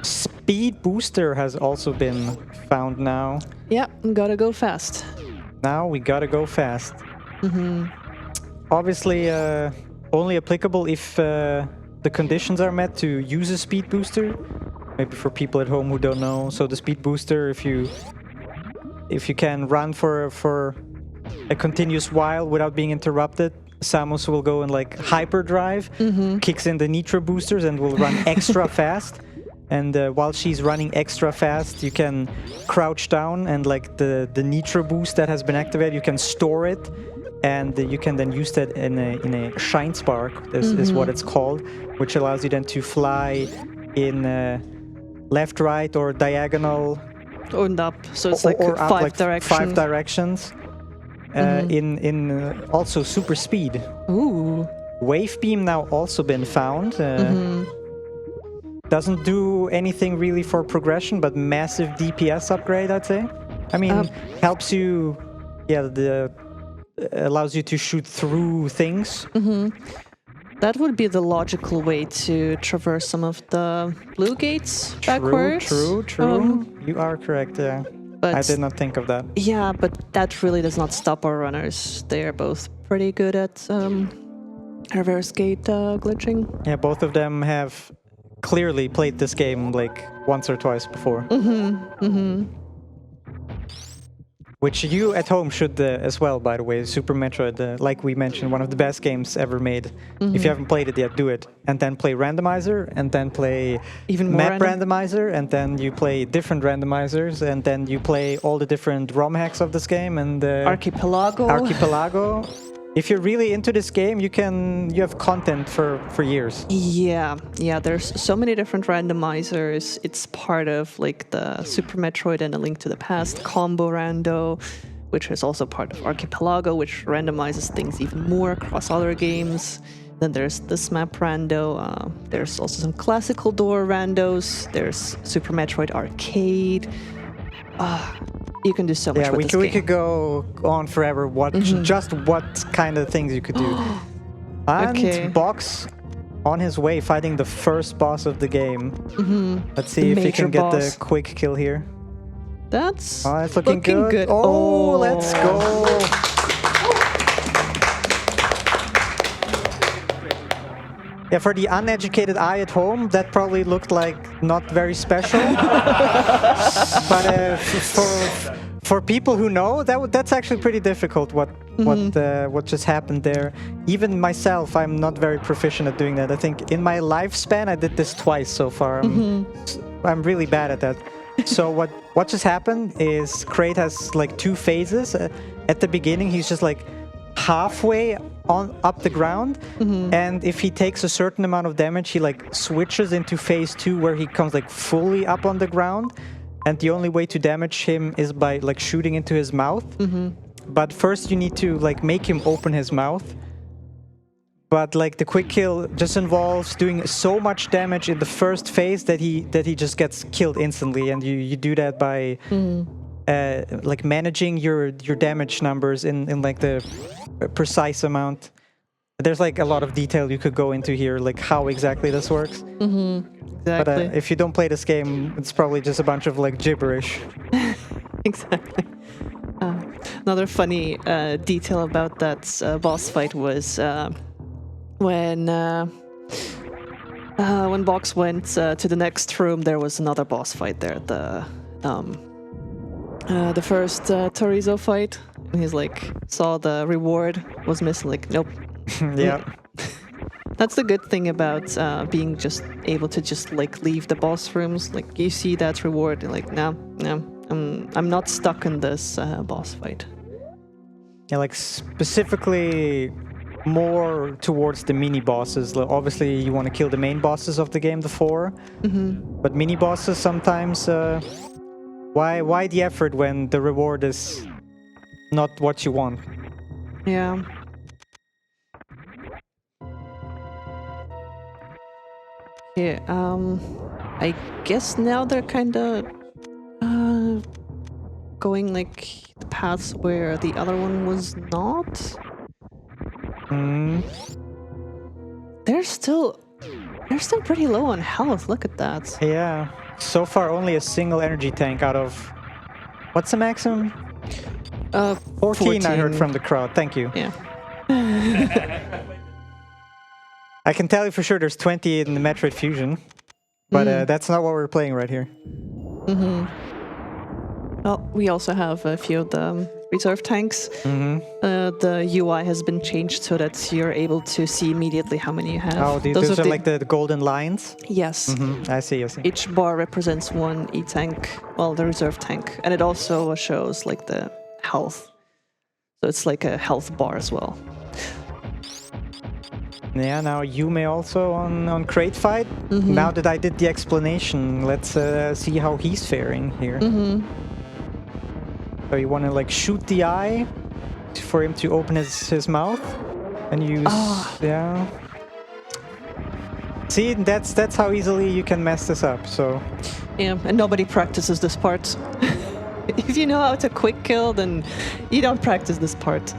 Speed booster has also been found now. Yeah, gotta go fast. Now we gotta go fast. Obviously, only applicable if the conditions are met to use a speed booster. Maybe for people at home who don't know. So the speed booster, if you can run for a continuous while without being interrupted, Samus will go in like hyperdrive, kicks in the nitro boosters, and will run extra fast. And while she's running extra fast, you can crouch down, and like the nitro boost that has been activated, you can store it, and you can then use that in a shine spark, is what it's called, which allows you then to fly in left, right, or diagonal, And up, so it's like or up, five like directions. 5 directions. In also super speed. Ooh. Wave beam now also been found. Doesn't do anything really for progression, but massive DPS upgrade, I'd say. I mean, helps you, allows you to shoot through things. That would be the logical way to traverse some of the blue gates backwards. True. You are correct, yeah. But I did not think of that. Yeah, but that really does not stop our runners. They are both pretty good at reverse gate glitching. Yeah, both of them have clearly played this game like once or twice before. Which you at home should as well, by the way. Super Metroid, like we mentioned, one of the best games ever made. If you haven't played it yet, do it. And then play Randomizer, and then play Even more Map Randomizer, and then you play different randomizers, and then you play all the different ROM hacks of this game, and Archipelago. If you're really into this game, you have content for years. Yeah, there's so many different randomizers. It's part of like the Super Metroid and A Link to the Past combo rando, which is also part of Archipelago, which randomizes things even more across other games. Then there's this map rando. There's also some classical door randos. There's Super Metroid Arcade. You can do so much with this we game. could go on forever. Just what kind of things you could do. And Box on his way fighting the first boss of the game. Let's see if he can get the quick kill here. That's it's looking good. Oh, let's go. Yeah, for the uneducated eye at home, that probably looked like not very special. But for people who know, that's actually pretty difficult. What just happened there? Even myself, I'm not very proficient at doing that. I think in my lifespan, I did this twice so far. I'm really bad at that. So what just happened is Kraid has like 2 phases. At the beginning, he's just like halfway up the ground, and if he takes a certain amount of damage, he like switches into phase 2 where he comes like fully up on the ground, and the only way to damage him is by like shooting into his mouth. But first you need to like make him open his mouth. But like the quick kill just involves doing so much damage in the first phase that he just gets killed instantly, and you do that by like managing your damage numbers in like the precise amount. There's like a lot of detail you could go into here, like how exactly this works. Exactly. But if you don't play this game, it's probably just a bunch of like gibberish. Exactly. Another funny detail about that boss fight was when Box went to the next room, there was another boss fight there. The first Torizo fight. And he's like, saw the reward was missing. Like, nope. Yeah. That's the good thing about being just able to just like leave the boss rooms. Like you see that reward, and like, no, I'm not stuck in this boss fight. Yeah, like specifically more towards the mini bosses. Like, obviously, you want to kill the main bosses of the game, the 4. But mini bosses sometimes. Why the effort when the reward is not what you want? Yeah. Yeah. I guess now they're kind of going like the paths where the other one was not. They're still pretty low on health. Look at that. Yeah. so far only a single energy tank out of... What's the maximum? 14 I heard from the crowd. Thank you. Yeah. I can tell you for sure there's 20 in the Metroid Fusion. But that's not what we're playing right here. Well, we also have a few of the reserve tanks. The UI has been changed so that you're able to see immediately how many you have. Oh, those are like the golden lines? Yes. I see. Each bar represents one E-tank, well, the reserve tank. And it also shows like the health. So it's like a health bar as well. Yeah, now Yume also on Crate Fight. Now that I did the explanation, let's see how he's faring here. So you want to like shoot the eye for him to open his mouth and use... Yeah. See, that's how easily you can mess this up, so... Yeah, and nobody practices this part. If you know how to quick kill, then you don't practice this part.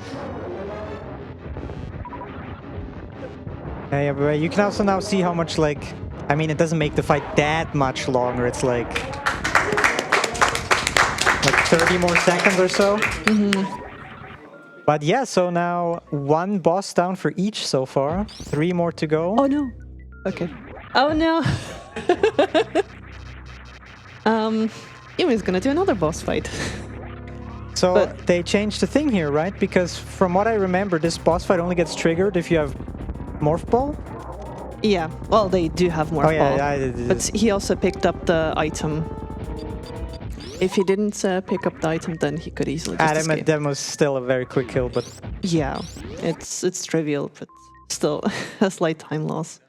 Yeah, but you can also now see how much, like... I mean, it doesn't make the fight that much longer. It's like 30 more seconds or so. But yeah, so now 1 boss down for each so far. 3 more to go. Oh no. Okay. Oh no. Yumi's gonna do another boss fight. So they changed the thing here, right? Because from what I remember, this boss fight only gets triggered if you have Morph Ball? Yeah, well, they do have Morph Ball. Yeah, but he also picked up the item. If he didn't pick up the item, then he could easily just escape. That was still a very quick kill, but... Yeah, it's trivial, but still a slight time loss.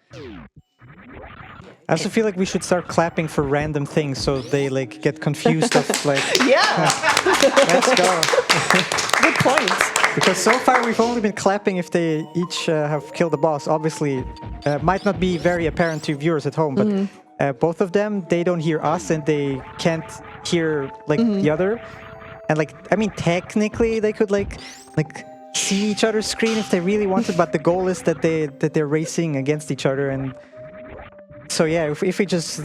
I also feel like we should start clapping for random things so they like get confused of like... Yeah! Let's go! Good point. Because so far we've only been clapping if they each have killed the boss. Obviously, might not be very apparent to viewers at home, but both of them, they don't hear us and they can't hear like the other. And like, I mean, technically they could like see each other's screen if they really wanted, but the goal is that they're racing against each other. And so yeah, if we just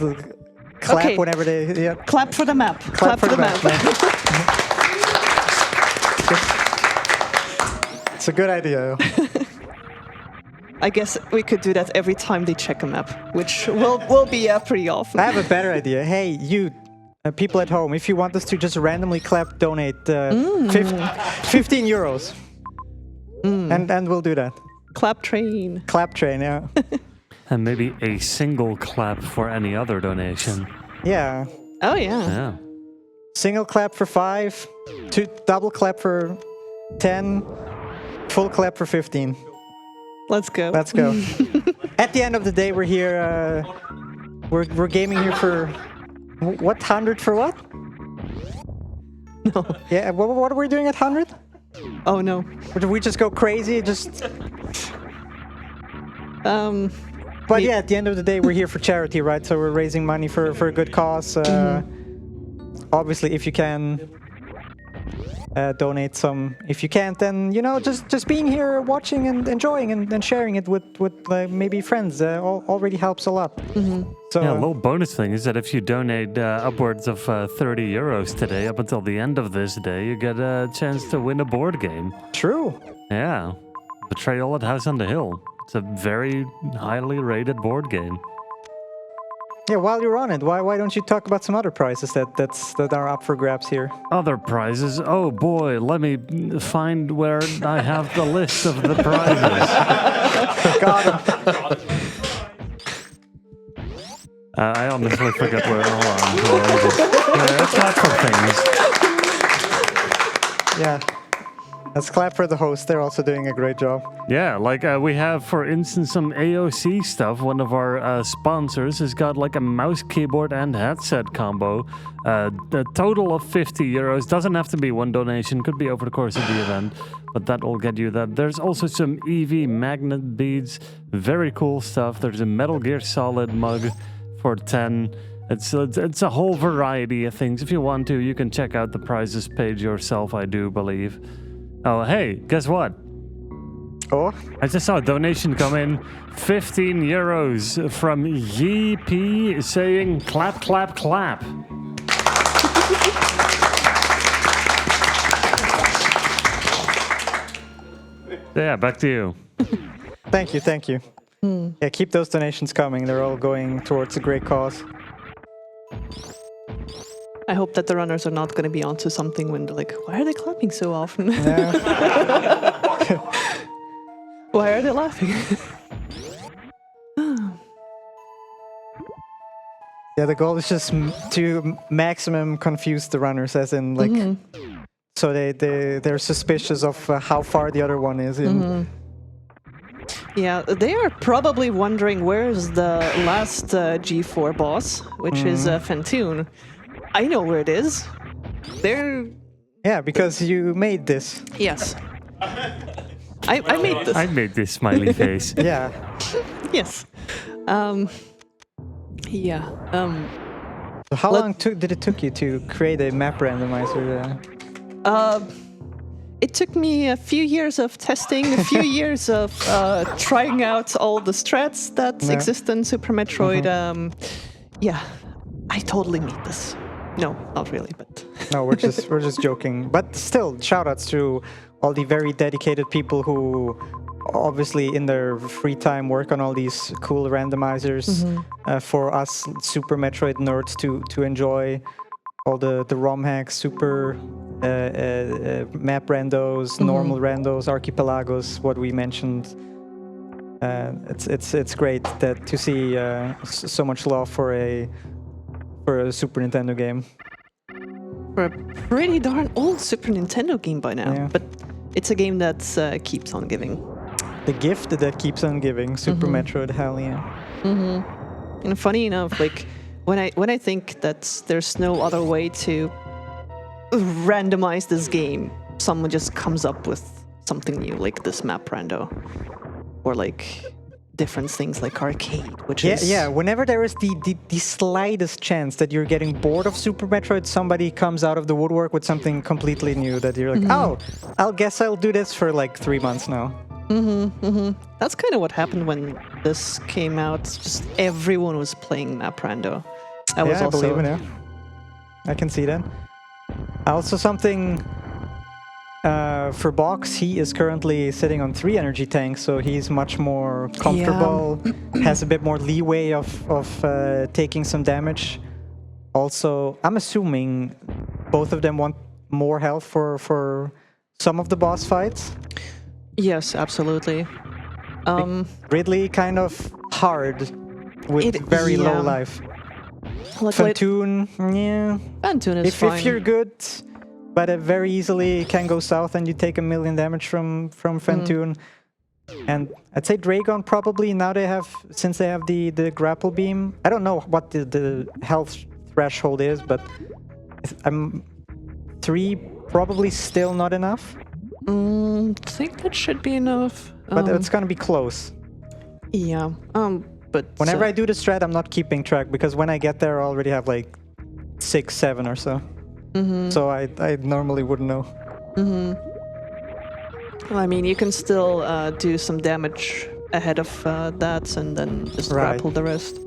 clap whenever they... Yeah. Clap for the map. Clap for the map. It's a good idea. I guess we could do that every time they check a map, which will be pretty often. I have a better idea. Hey, you people at home, if you want us to just randomly clap, donate 15 euros. And we'll do that. Clap train. Clap train, yeah. And maybe a single clap for any other donation. Yeah. Oh, yeah. Yeah. Single clap for 5, double clap for 10, full clap for 15. Let's go. Let's go. At the end of the day, we're here. We're gaming here for what? 100 for what? No. Yeah. What are we doing at 100? Oh no. Or do we just go crazy? Just. But yeah, at the end of the day, we're here for charity, right? So we're raising money for a good cause. Obviously, if you can. Donate some. If you can't, then you know, just being here, watching and enjoying and sharing it with maybe friends already helps a lot. So yeah, a little bonus thing is that if you donate upwards of 30 euros today, up until the end of this day, you get a chance to win a board game. True. Yeah, Betrayal at House on the Hill. It's a very highly rated board game. Yeah, while you're on it, why don't you talk about some other prizes that are up for grabs here? Other prizes? Oh boy, let me find where I have the list of the prizes. Got him. I honestly forget where. Hold on. It's not for things. Yeah. Let's clap for the host. They're also doing a great job. Yeah, like we have, for instance, some AOC stuff. One of our sponsors has got like a mouse, keyboard, and headset combo. A total of 50 euros. Doesn't have to be one donation. Could be over the course of the event. But that will get you that. There's also some EV magnet beads. Very cool stuff. There's a Metal Gear Solid mug for 10. It's a whole variety of things. If you want to, you can check out the prizes page yourself, I do believe. Oh, hey, guess what? Oh, I just saw a donation come in, 15 euros from YP saying clap, clap, clap. Yeah, back to you. thank you, thank you. Yeah, keep those donations coming. They're all going towards a great cause. I hope that the runners are not going to be onto something when they're like, why are they clapping so often? Yeah. Why are they laughing? Yeah, the goal is just to maximum confuse the runners, as in like, so they're suspicious of how far the other one is in. Yeah, they are probably wondering where's the last G4 boss, which is Fentoon. I know where it is. They're... Yeah, because you made this. Yes. I made this. I made this smiley face. Yeah. Yes. Yeah. So how long did it took you to create a map randomizer? It took me a few years of testing, a few years of trying out all the strats that exist in Super Metroid. Yeah, I totally need this. No, not really, but No, we're just joking. But still, shoutouts to all the very dedicated people who obviously in their free time work on all these cool randomizers for us Super Metroid nerds to enjoy all the ROM hacks, super map randos, normal randos, archipelagos, what we mentioned. It's great that to see so much love for a Super Nintendo game. for a pretty darn old Super Nintendo game by now. Yeah. But it's a game that keeps on giving. The gift that keeps on giving, Super Metroid, hell yeah. And funny enough, like when I think that there's no other way to randomize this game, someone just comes up with something new, like this map rando, or like different things like arcade, which is whenever there is the slightest chance that you're getting bored of Super Metroid, somebody comes out of the woodwork with something completely new that you're like, oh, I'll guess I'll do this for like 3 months now. That's kind of what happened when this came out. Just everyone was playing map rando. I was I believe it, yeah. I can see that. Also something for Box, he is currently sitting on 3 energy tanks, so he's much more comfortable, has a bit more leeway of taking some damage. Also, I'm assuming both of them want more health for some of the boss fights. Yes, absolutely. Ridley kind of hard with very low life. Fentoon, yeah. Fentoon is fine. If you're good, but it very easily can go south and you take 1 million damage from Fentoon. And I'd say Dragon probably, now since they have the grapple beam. I don't know what the health threshold is, but 3 probably still not enough. I think that should be enough. But it's gonna be close. Yeah. But whenever I do the strat, I'm not keeping track because when I get there, I already have like 6, 7 or so. So I normally wouldn't know. Well, I mean, you can still do some damage ahead of that and then just grapple the rest.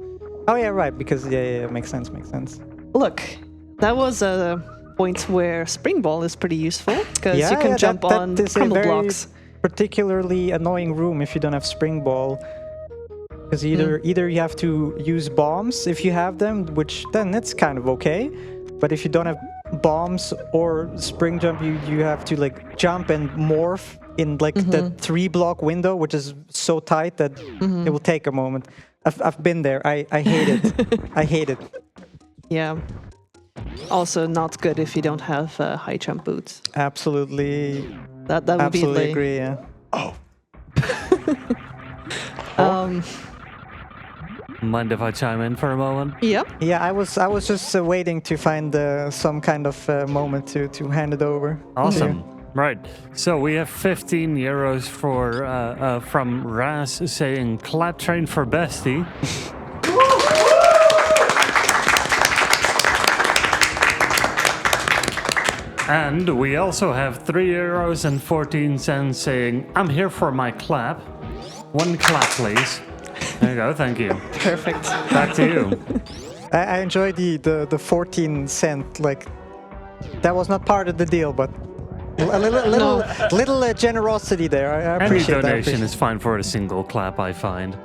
Oh yeah, right. Because makes sense. Look, that was a point where Spring Ball is pretty useful because you can jump on crumble blocks. Particularly annoying room if you don't have Spring Ball. Because either you have to use bombs if you have them, which then it's kind of okay. But if you don't have bombs or spring jump, you have to like jump and morph in like the 3-block window, which is so tight that it will take a moment. I've been there. I hate it. I hate it. Yeah. Also not good if you don't have high jump boots. Absolutely. That would absolutely be agree. Yeah. Mind if I chime in for a moment? Yep. Yeah, I was just waiting to find some kind of moment to hand it over. Awesome. Right. So we have 15 euros for from Raz saying clap train for bestie. And we also have €3.14 saying, I'm here for my clap. One clap, please. There you go, thank you. Perfect. Back to you. I enjoy the 14 cent, like, that was not part of the deal, but a little generosity there. I Any appreciate that. donation is fine for a single clap, I find.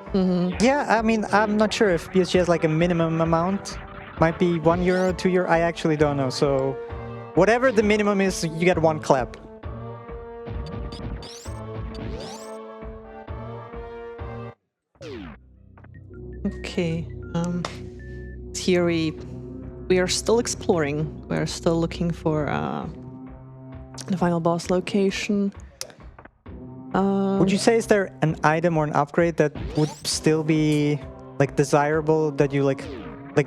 Yeah, I mean, I'm not sure if BSG has like a minimum amount. Might be €1, €2. I actually don't know. So whatever the minimum is, you get one clap. Okay. Here we are still exploring. We're still looking for the final boss location. Would you say is there an item or an upgrade that would still be like desirable that you like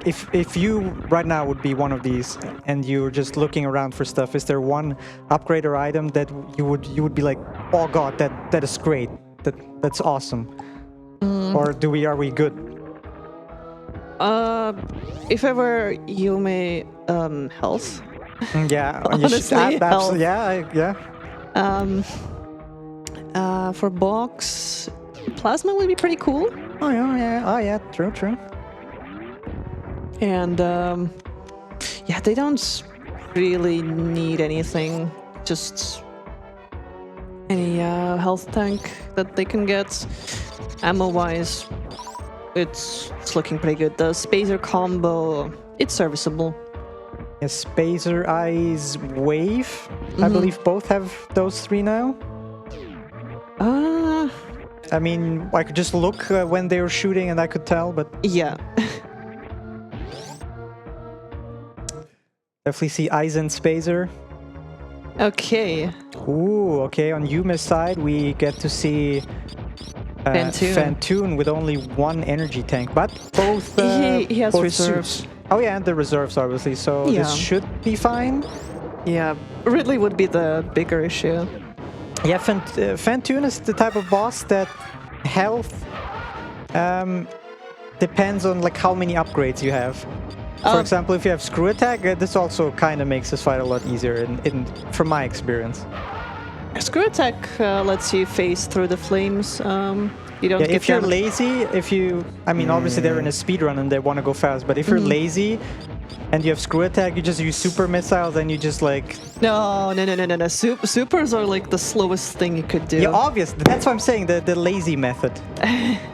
if you right now would be one of these and you're just looking around for stuff, is there one upgrade or item that you would be like, oh god, that is great, that's awesome? Or are we good? If ever Yume health. Yeah, Honestly, health. Yeah. For Box, Plasma would be pretty cool. Oh yeah, true. And yeah, they don't really need anything, just any health tank that they can get. Ammo-wise, it's looking pretty good. The Spacer combo, it's serviceable. Yeah, Spacer, Eyes, Wave. I believe both have those three now. I mean, I could just look when they were shooting and I could tell, but yeah. definitely see Eyes and Spacer. Okay. Ooh, okay. On Yume's side, we get to see Fantoon with only one energy tank, but both he has both reserves. suits. Oh yeah, and the reserves obviously. So Yeah. this should be fine. Yeah, Ridley would be the bigger issue. Yeah, Fantoon is the type of boss that health depends on like how many upgrades you have. For example, if you have screw attack, this also kind of makes this fight a lot easier from my experience. Screw attack lets you phase through the flames. You don't get if you're damage. lazy, obviously they're in a speedrun and they want to go fast, but if you're lazy and you have screw attack, you just use super missiles and you just like... No. Supers are like the slowest thing you could do. Yeah, obvious. That's what I'm saying, the lazy method.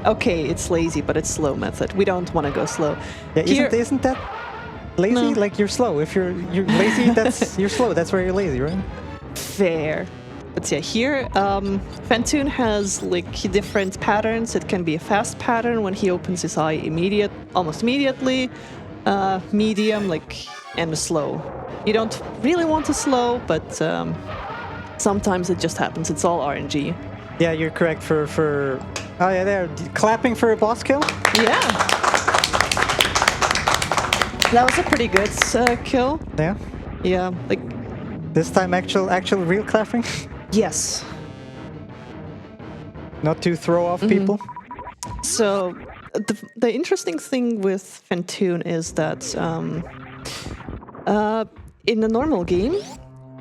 Okay, it's lazy, but it's slow method. We don't want to go slow. Yeah, isn't that lazy? No. Like you're slow. If you're lazy, you're slow. That's where you're lazy, right? Fair. But yeah, here, Fantoon has like different patterns. It can be a fast pattern when he opens his eye almost immediately, medium, and a slow. You don't really want a slow, but sometimes it just happens. It's all RNG. Yeah, you're correct for oh yeah, they're clapping for a boss kill. Yeah. That was a pretty good kill. Yeah. Yeah, This time actual real clapping. yes. Not to throw off people. So the interesting thing with Fantoon is that in a normal game,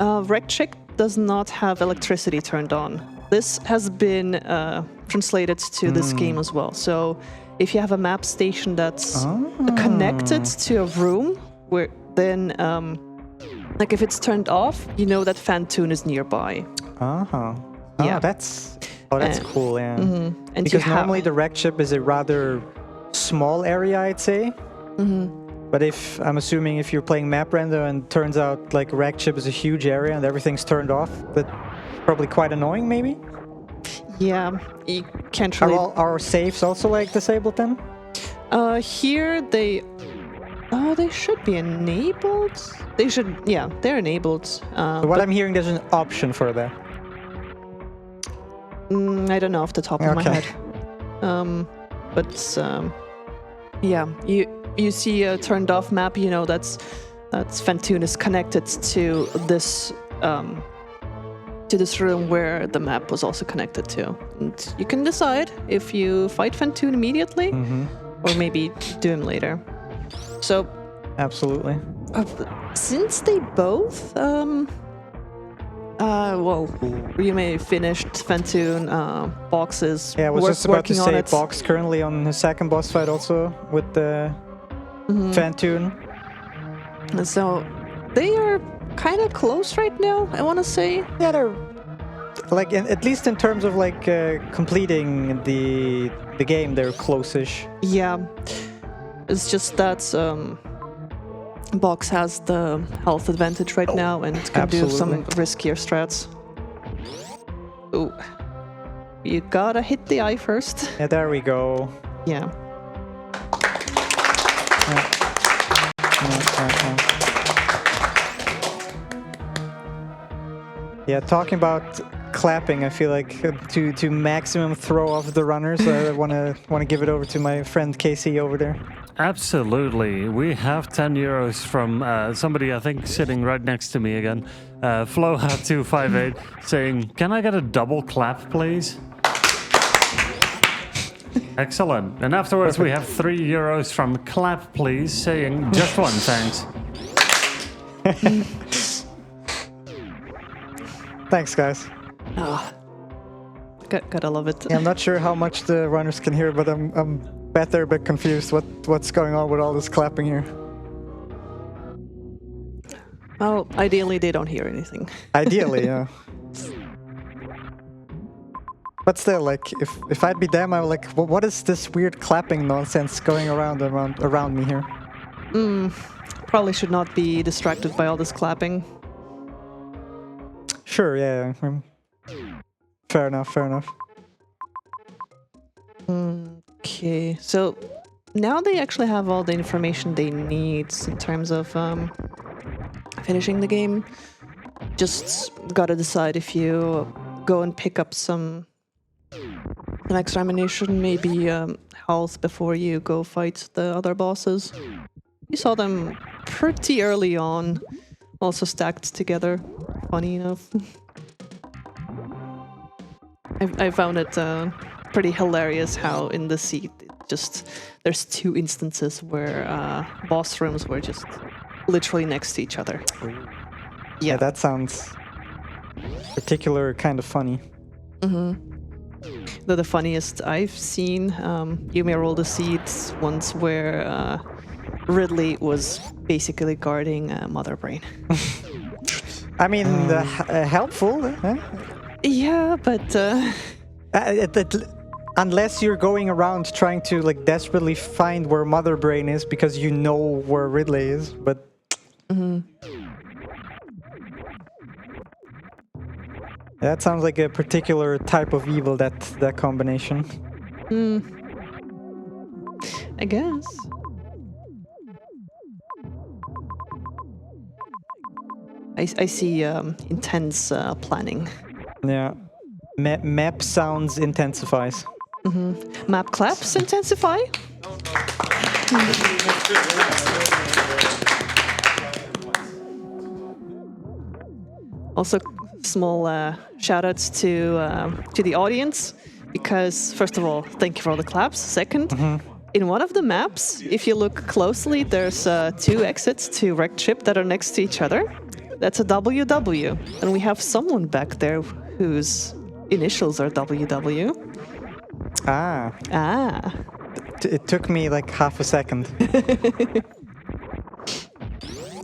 Rec Check does not have electricity turned on. This has been translated to this game as well. So if you have a map station that's connected to a room, then if it's turned off, you know that Fantoon is nearby. Yeah, that's cool. Yeah, And because normally the wreck ship is a rather small area, I'd say. But I'm assuming if you're playing map render and turns out like wreck ship is a huge area and everything's turned off, that's probably quite annoying, maybe. Yeah, you can't really. Are our safes also like disabled then? Here they should be enabled. They're enabled. So what I'm hearing, there's an option for that. I don't know off the top of my head. Yeah, you see a turned off map. You know that's Fantoon is connected to this room where the map was also connected to. And you can decide if you fight Fantoon immediately or maybe do him later. So absolutely. since they both Well, you may finished Fentoon boxes. Yeah, I was just about to working on say it. Box currently on his second boss fight also with the Fentoon. And so they are kind of close right now, I want to say. Yeah, they're like at least in terms of like completing the game, they're close-ish. Yeah. It's just that Box has the health advantage right now and can do some riskier strats. Ooh. You gotta hit the eye first. Yeah, there we go. Yeah. Yeah, talking about clapping, I feel like to maximum throw off the runners, I wanna give it over to my friend Casey over there. Absolutely. We have 10 euros from somebody, I think, sitting right next to me again. Floha258 saying, "Can I get a double clap, please?" Excellent. And afterwards, we have 3 euros from Clap, please, saying, "Just one, thanks." Thanks, guys. Gotta love it. Yeah, I'm not sure how much the runners can hear, but I'm better, a bit confused what's going on with all this clapping here. Well, ideally they don't hear anything. Ideally, yeah. But still, like, if I'd be them, I would like, what is this weird clapping nonsense going around me here? Probably should not be distracted by all this clapping. Sure, yeah. Fair enough. Okay, so now they actually have all the information they need in terms of finishing the game. Just gotta decide if you go and pick up some extra ammunition, maybe health before you go fight the other bosses. You saw them pretty early on, also stacked together, funny enough. I found it pretty hilarious how in the seat there's 2 instances where boss rooms were just literally next to each other. Yeah, that sounds particular kind of funny. Though the funniest I've seen, you may roll the seats once where Ridley was basically guarding Mother Brain. I mean, helpful. Huh? Yeah, but unless you're going around trying to like desperately find where Mother Brain is because you know where Ridley is, but. That sounds like a particular type of evil, that combination. I guess. I see intense planning. Yeah. Map sounds intensifies. Map claps intensify? Also, small shout-outs to the audience, because first of all, thank you for all the claps. Second, in one of the maps, if you look closely, there's 2 exits to wrecked ship that are next to each other. That's a WW, and we have someone back there whose initials are WW. Ah. It took me like half a second.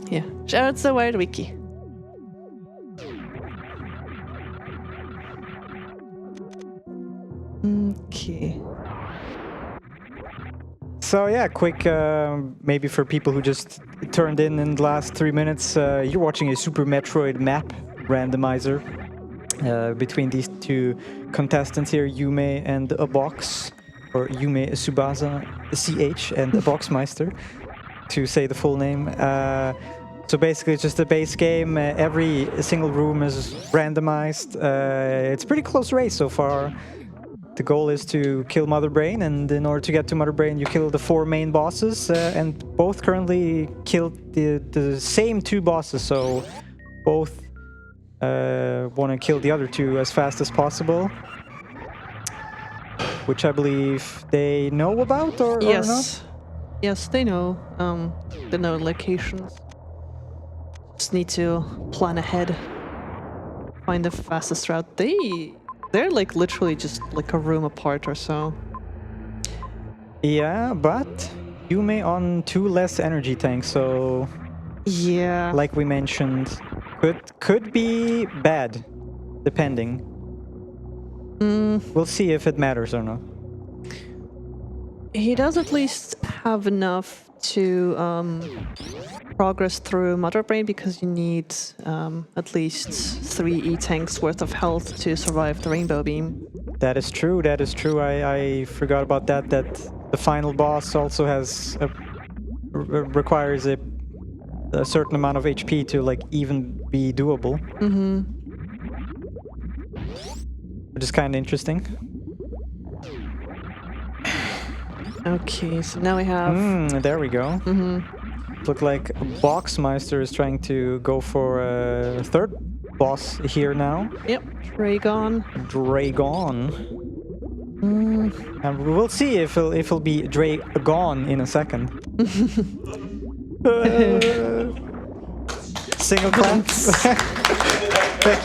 Yeah, shout-outs to Wired Wiki. Okay. So yeah, quick, maybe for people who just turned in the last 3 minutes, you're watching a Super Metroid map randomizer between these 2 contestants here, Yume and a Box, or Yumetsubasach, CH, and a Boxmeister, to say the full name. So basically, it's just a base game. Every single room is randomized. It's a pretty close race so far. The goal is to kill Mother Brain, and in order to get to Mother Brain, you kill the 4 main bosses, and both currently killed the same 2 bosses, so both want to kill the other 2 as fast as possible, which I believe they know about, or not? Yes, they know the known locations. Just need to plan ahead. find the fastest route. They're like literally just like a room apart or so. Yeah, but Yume on 2 less energy tanks, so Yeah. like we mentioned, could be bad, depending. We'll see if it matters or not. He does at least have enough to progress through Mother Brain because you need at least 3 E-tanks worth of health to survive the Rainbow Beam. That is true, that is true. I forgot about that the final boss also has requires a certain amount of HP to like even be doable. Which is kind of interesting. Okay, so now we have... There we go. Look like Boxmeister is trying to go for a third boss here now. Yep, Dragon. And we'll see if he'll be Dragon in a second. Single clap. Thank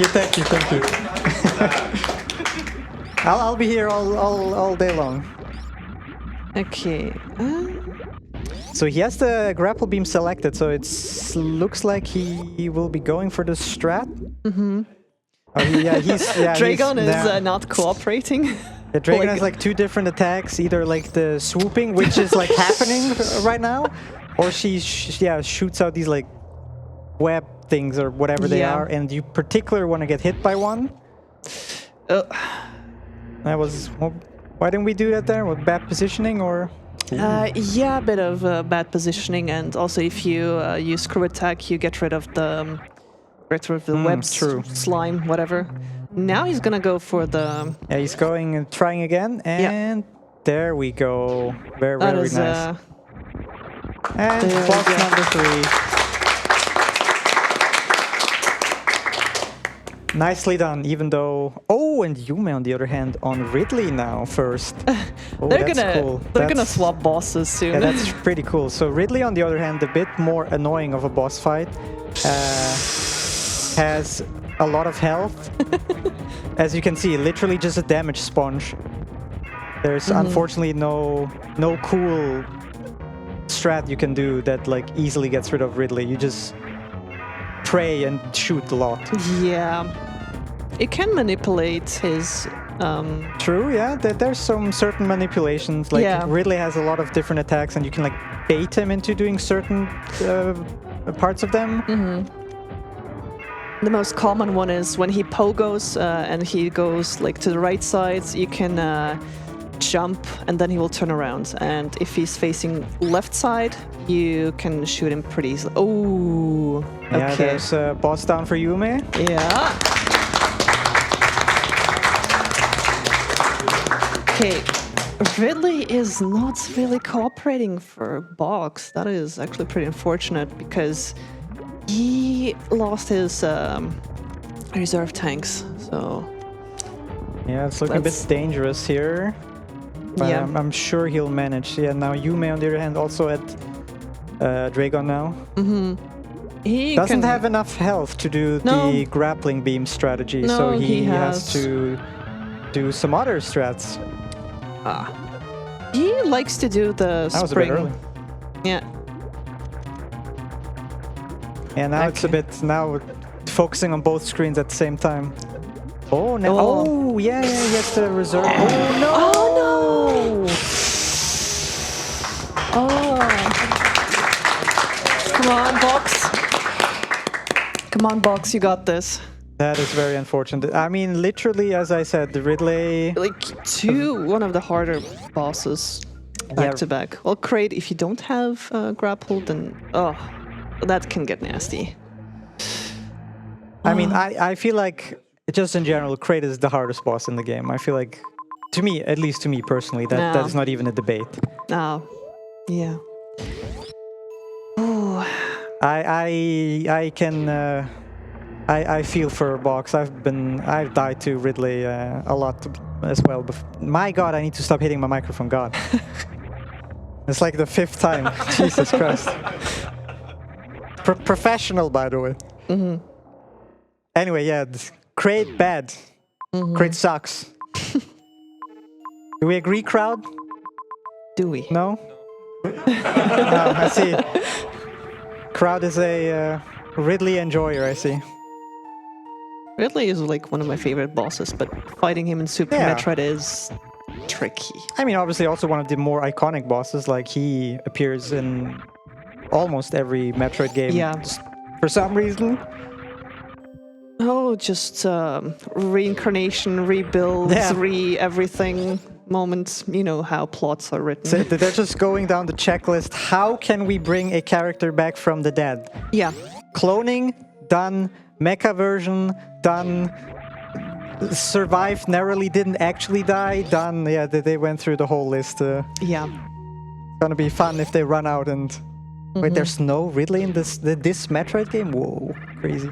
you. I'll be here all day long. Okay. So he has the grapple beam selected, so it looks like he will be going for the strat. Dragon is not cooperating. The Dragon has like 2 different attacks, either like the swooping, which is like happening right now, or she shoots out these like web things or whatever they are, and you particularly want to get hit by one. That was... Why didn't we do that there? With bad positioning or...? Yeah, a bit of bad positioning, and also if you use screw attack, you get rid of the webs, slime, whatever. Now he's gonna go for the... Yeah, he's going and trying again, and there we go. Very nice. And boss number 3. Nicely done, even though... Oh, and Yume on the other hand on Ridley now first. Oh, they're gonna swap bosses soon. Yeah, that's pretty cool. So Ridley on the other hand, a bit more annoying of a boss fight. Has a lot of health. As you can see, literally just a damage sponge. There's unfortunately no cool strat you can do that like easily gets rid of Ridley. You just pray and shoot a lot. Yeah. It can manipulate his... True, yeah. There's some certain manipulations. Like Ridley has a lot of different attacks and you can like bait him into doing certain parts of them. The most common one is when he pogos and he goes like to the right side, you can jump and then he will turn around. And if he's facing left side, you can shoot him pretty easily. Oh, okay. Yeah, there's a boss down for Yume. Yeah. Okay, Ridley is not really cooperating for Box. That is actually pretty unfortunate because he lost his reserve tanks, so... Yeah, it's looking a bit dangerous here. But I'm sure he'll manage. Yeah, now Yume on the other hand also at Dragon now. He doesn't have enough health to do the grappling beam strategy, so he has to do some other strats. He likes to do the that spring. Was a bit early. Yeah. And now it's a bit focusing on both screens at the same time. Oh no! Oh yeah, he has to reserve. Oh no! Oh no! Oh! Come on, Box! Come on, Box! You got this. That is very unfortunate. I mean, literally, as I said, the Ridley... Like, one of the harder bosses back to back. Well, Kraid, if you don't have grapple, then... Oh, that can get nasty. I mean, I feel like, just in general, Kraid is the hardest boss in the game. I feel like, to me, at least to me personally, that is not even a debate. Oh, yeah. Ooh. I can... I feel for Box. I've died to Ridley a lot as well. My God, I need to stop hitting my microphone. God, it's like the 5th time. Jesus Christ. Professional, by the way. Anyway, yeah, Crate bad. Crate sucks. Do we agree, crowd? Do we? No? I see. Crowd is a Ridley enjoyer, I see. Ridley is like one of my favorite bosses, but fighting him in Super Yeah. Metroid is tricky. I mean, obviously also one of the more iconic bosses, like he appears in almost every Metroid game. Yeah. Just for some reason. Oh, just reincarnation, rebuilds, Yeah. everything moments. You know how plots are written. So they're just going down the checklist. How can we bring a character back from the dead? Yeah. Cloning, done. Mecha version, done. Survived, narrowly didn't actually die, done. Yeah, they went through the whole list. Yeah. Gonna be fun if they run out and... Wait, there's no Ridley in this Metroid game? Whoa, crazy.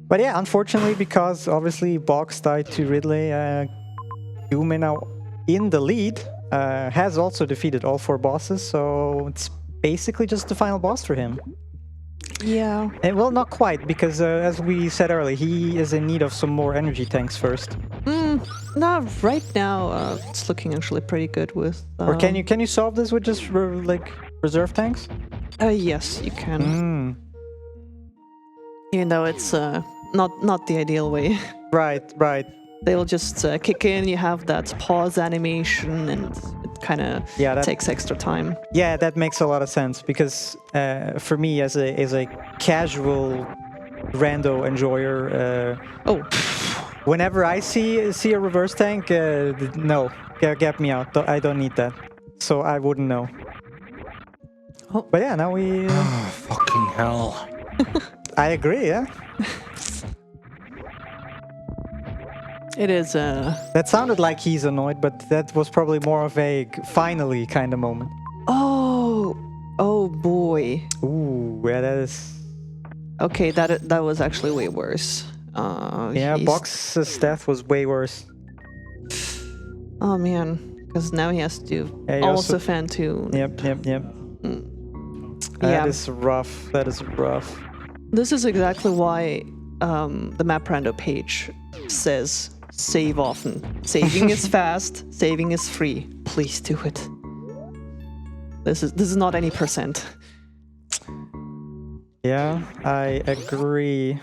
But yeah, unfortunately, because obviously Box died to Ridley, Yume now in the lead, has also defeated all 4 bosses, so it's basically just the final boss for him. Yeah. Well, not quite, because as we said earlier, he is in need of some more energy tanks first. No, right now it's looking actually pretty good with. Or can you solve this with just like reserve tanks? Yes, you can. Even though it's not the ideal way. Right. They'll just kick in. You have that pause animation, and it kind of takes extra time. Yeah, that makes a lot of sense because for me, as a casual rando enjoyer, whenever I see a reverse tank, no, get me out. I don't need that, so I wouldn't know. Oh. But yeah, now we. Oh, fucking hell. I agree. Yeah. It is. That sounded like he's annoyed, but that was probably more of a finally kind of moment. Oh boy. Ooh, yeah, that is. Okay, that was actually way worse. Yeah, Box's death was way worse. Oh man, because now he has to Yeah, he also also- fan tune. Yep. Yeah. That is rough. That is rough. This is exactly why the map rando page says save often. Saving is fast. Saving is free. Please do it. This is not any percent. Yeah, I agree.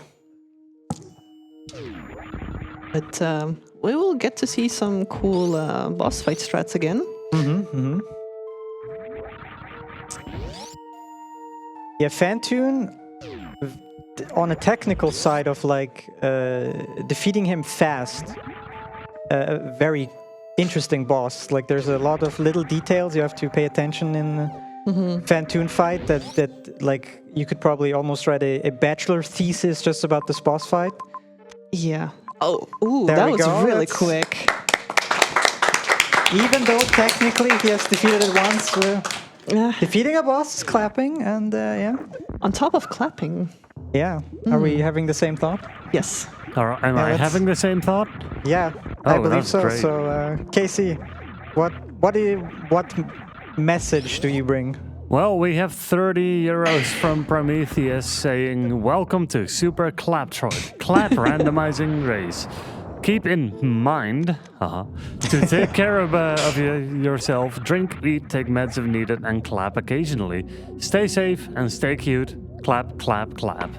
But we will get to see some cool boss fight strats again. Yeah, Fantune, on a technical side of like defeating him fast, a very interesting boss. Like there's a lot of little details you have to pay attention in Fantune fight that like you could probably almost write a bachelor thesis just about this boss fight. Yeah. Oh, ooh, There that we was go, really that's- quick. Even though technically he has defeated it once, Yeah. defeating a boss is clapping, and yeah. On top of clapping. Yeah. Are we having the same thought? Yes. Am I that's- having the same thought? Yeah, I Oh, believe that's so. great. So, Casey, what message do you bring? Well, we have 30 euros from Prometheus saying, "Welcome to Super Claptroid, clap randomizing race. Keep in mind to take care of yourself, drink, eat, take meds if needed, and clap occasionally. Stay safe and stay cute. Clap, clap, clap."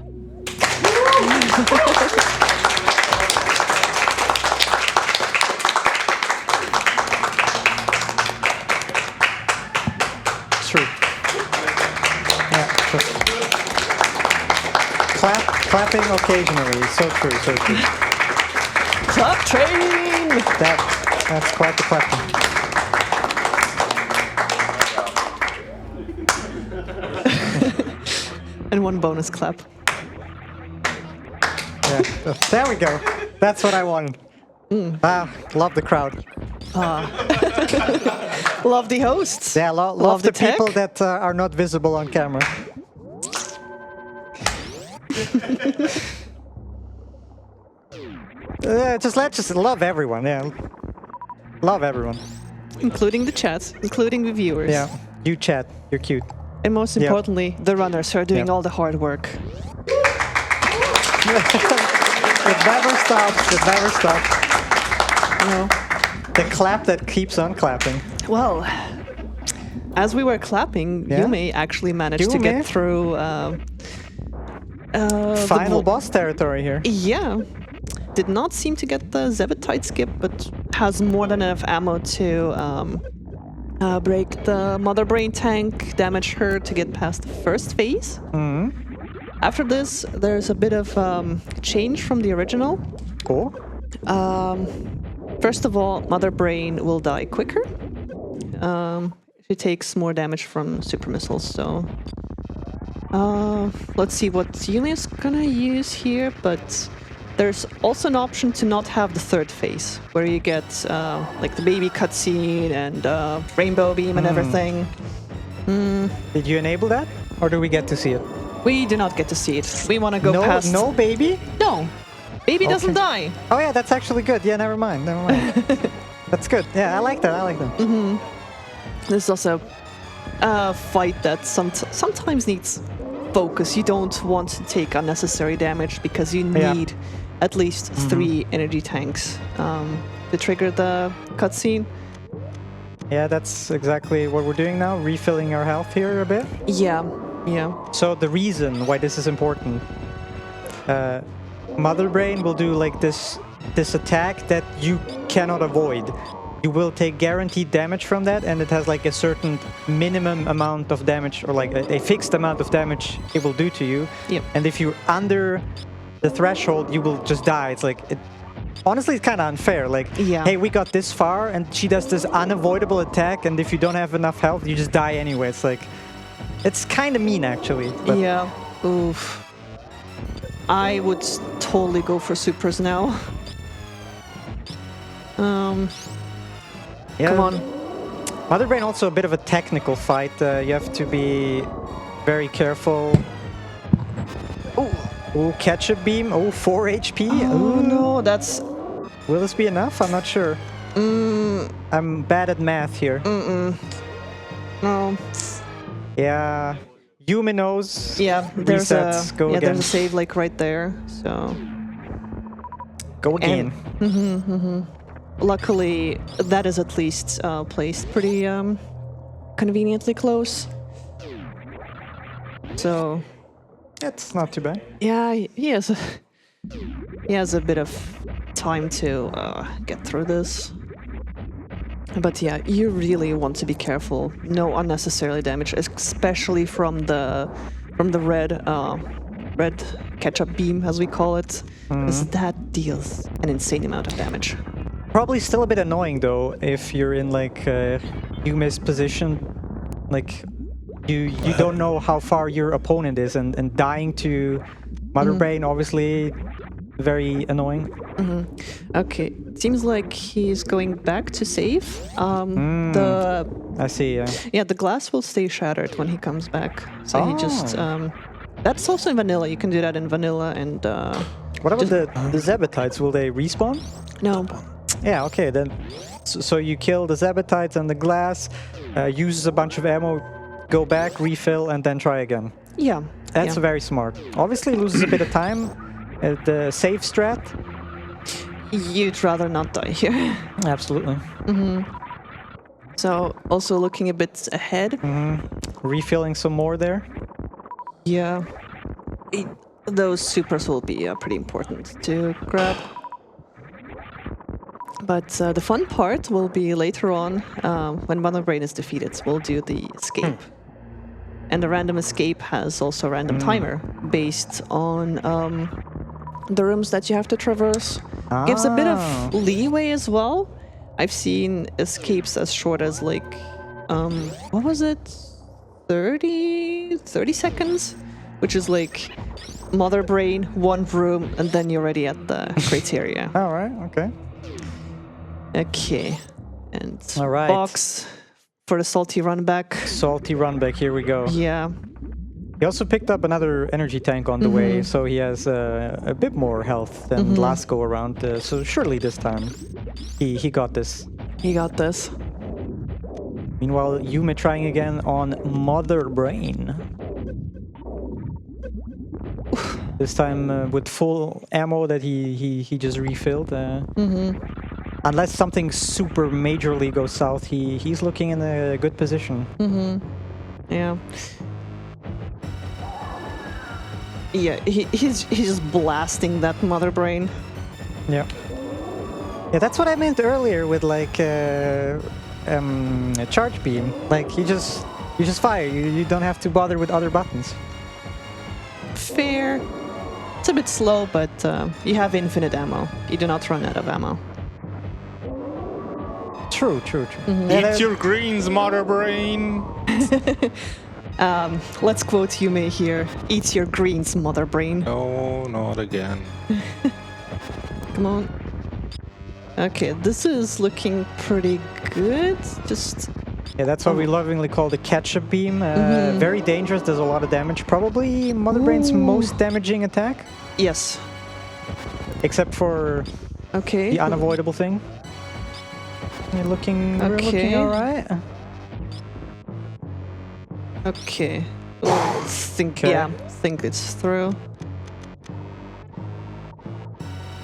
True. Yeah. Clapping occasionally. So true. So true. Clap train! That's quite the clapping. And one bonus clap. Yeah. There we go. That's what I wanted. Love the crowd. Love the hosts. Yeah, love the the people tech. that are not visible on camera. Let's love everyone. Yeah, love everyone. Including the chat, including the viewers. Yeah, you chat. You're cute. And most Yeah. importantly, the runners who are doing Yeah. all the hard work. It never stops. It never stops. No. The clap that keeps on clapping. Well, as we were clapping, Yeah? Yume actually managed to Yume? get through. Final boss territory here. Yeah. Did not seem to get the Zebetite skip, but has more than enough ammo to break the Mother Brain tank, damage her to get past the first phase. After this, there's a bit of change from the original. Cool. First of all, Mother Brain will die quicker. She takes more damage from super missiles, so... let's see what Yume is gonna use here, but there's also an option to not have the third phase, where you get like the baby cutscene and rainbow beam and everything. Did you enable that? Or do we get to see it? We do not get to see it. We want to go past... No baby? No! Baby doesn't die! Oh yeah, that's actually good. Yeah, never mind. That's good. Yeah, I like that. I like that. There's also a fight that sometimes needs focus. You don't want to take unnecessary damage because you need at least 3 energy tanks to trigger the cutscene. Yeah, that's exactly what we're doing now, refilling our health here a bit. Yeah. So the reason why this is important, Mother Brain will do like this attack that you cannot avoid. You will take guaranteed damage from that, and it has like a certain minimum amount of damage, or like a fixed amount of damage it will do to you. Yep. And if you're under the threshold, you will just die. It's like, honestly, it's kind of unfair. Like, hey, we got this far, and she does this unavoidable attack, and if you don't have enough health, you just die anyway. It's like, it's kind of mean, actually. But yeah. Oof. I would totally go for supers now. Yeah. Come on. Mother Brain also a bit of a technical fight. You have to be very careful. Oh, ketchup beam. Oh, 4 HP. Oh no, that's... Will this be enough? I'm not sure. I'm bad at math here. No. Yeah. Yume knows. Yeah, there's resets. Go again. there's a save like right there, so... Go again. Luckily, that is at least placed pretty conveniently close. So... It's not too bad. Yeah, he has a bit of time to get through this. But yeah, you really want to be careful. No unnecessary damage, especially from the red ketchup beam, as we call it, because that deals an insane amount of damage. Probably still a bit annoying though if you're in like Yume's position, like you don't know how far your opponent is, and dying to Mother Brain obviously very annoying. Okay, seems like he's going back to save. I see. Yeah, the glass will stay shattered when he comes back. So he just that's also in vanilla. You can do that in vanilla and. What about the Zebetites? Will they respawn? No. Yeah, okay, then. So you kill the Zebetites and the glass, uses a bunch of ammo, go back, refill, and then try again. Yeah. That's very smart. Obviously loses a bit of time. The safe strat. You'd rather not die here. Supposedly. So, also looking a bit ahead. Refilling some more there. Yeah. Those supers will be pretty important to grab. But the fun part will be later on, when Mother Brain is defeated. We'll do the escape. And the random escape has also a random timer based on the rooms that you have to traverse. Gives a bit of leeway as well. I've seen escapes as short as like, what was it? 30 seconds? Which is like Mother Brain, one room, and then you're already at the criteria. All right, okay. Okay, and All right. box for the salty run back. Salty run back, here we go. Yeah. He also picked up another energy tank on the way, so he has a bit more health than last go around. So surely this time he got this. He got this. Meanwhile, Yume trying again on Mother Brain. This time with full ammo that he just refilled. Unless something super majorly goes south, he's looking in a good position. Yeah. Yeah, he's just blasting that mother brain. Yeah. Yeah, that's what I meant earlier with like a charge beam. Like you just fire. You don't have to bother with other buttons. Fair. It's a bit slow, but you have infinite ammo. You do not run out of ammo. True. Eat your greens, mother brain. Let's quote Yume here. Eat your greens, mother brain. No, not again. Come on. Okay, this is looking pretty good. Just... Yeah, that's what we lovingly call the ketchup beam. Very dangerous, does a lot of damage. Probably Mother Brain's most damaging attack. Yes. Except for the unavoidable thing. We're looking alright. Okay. Think it's through.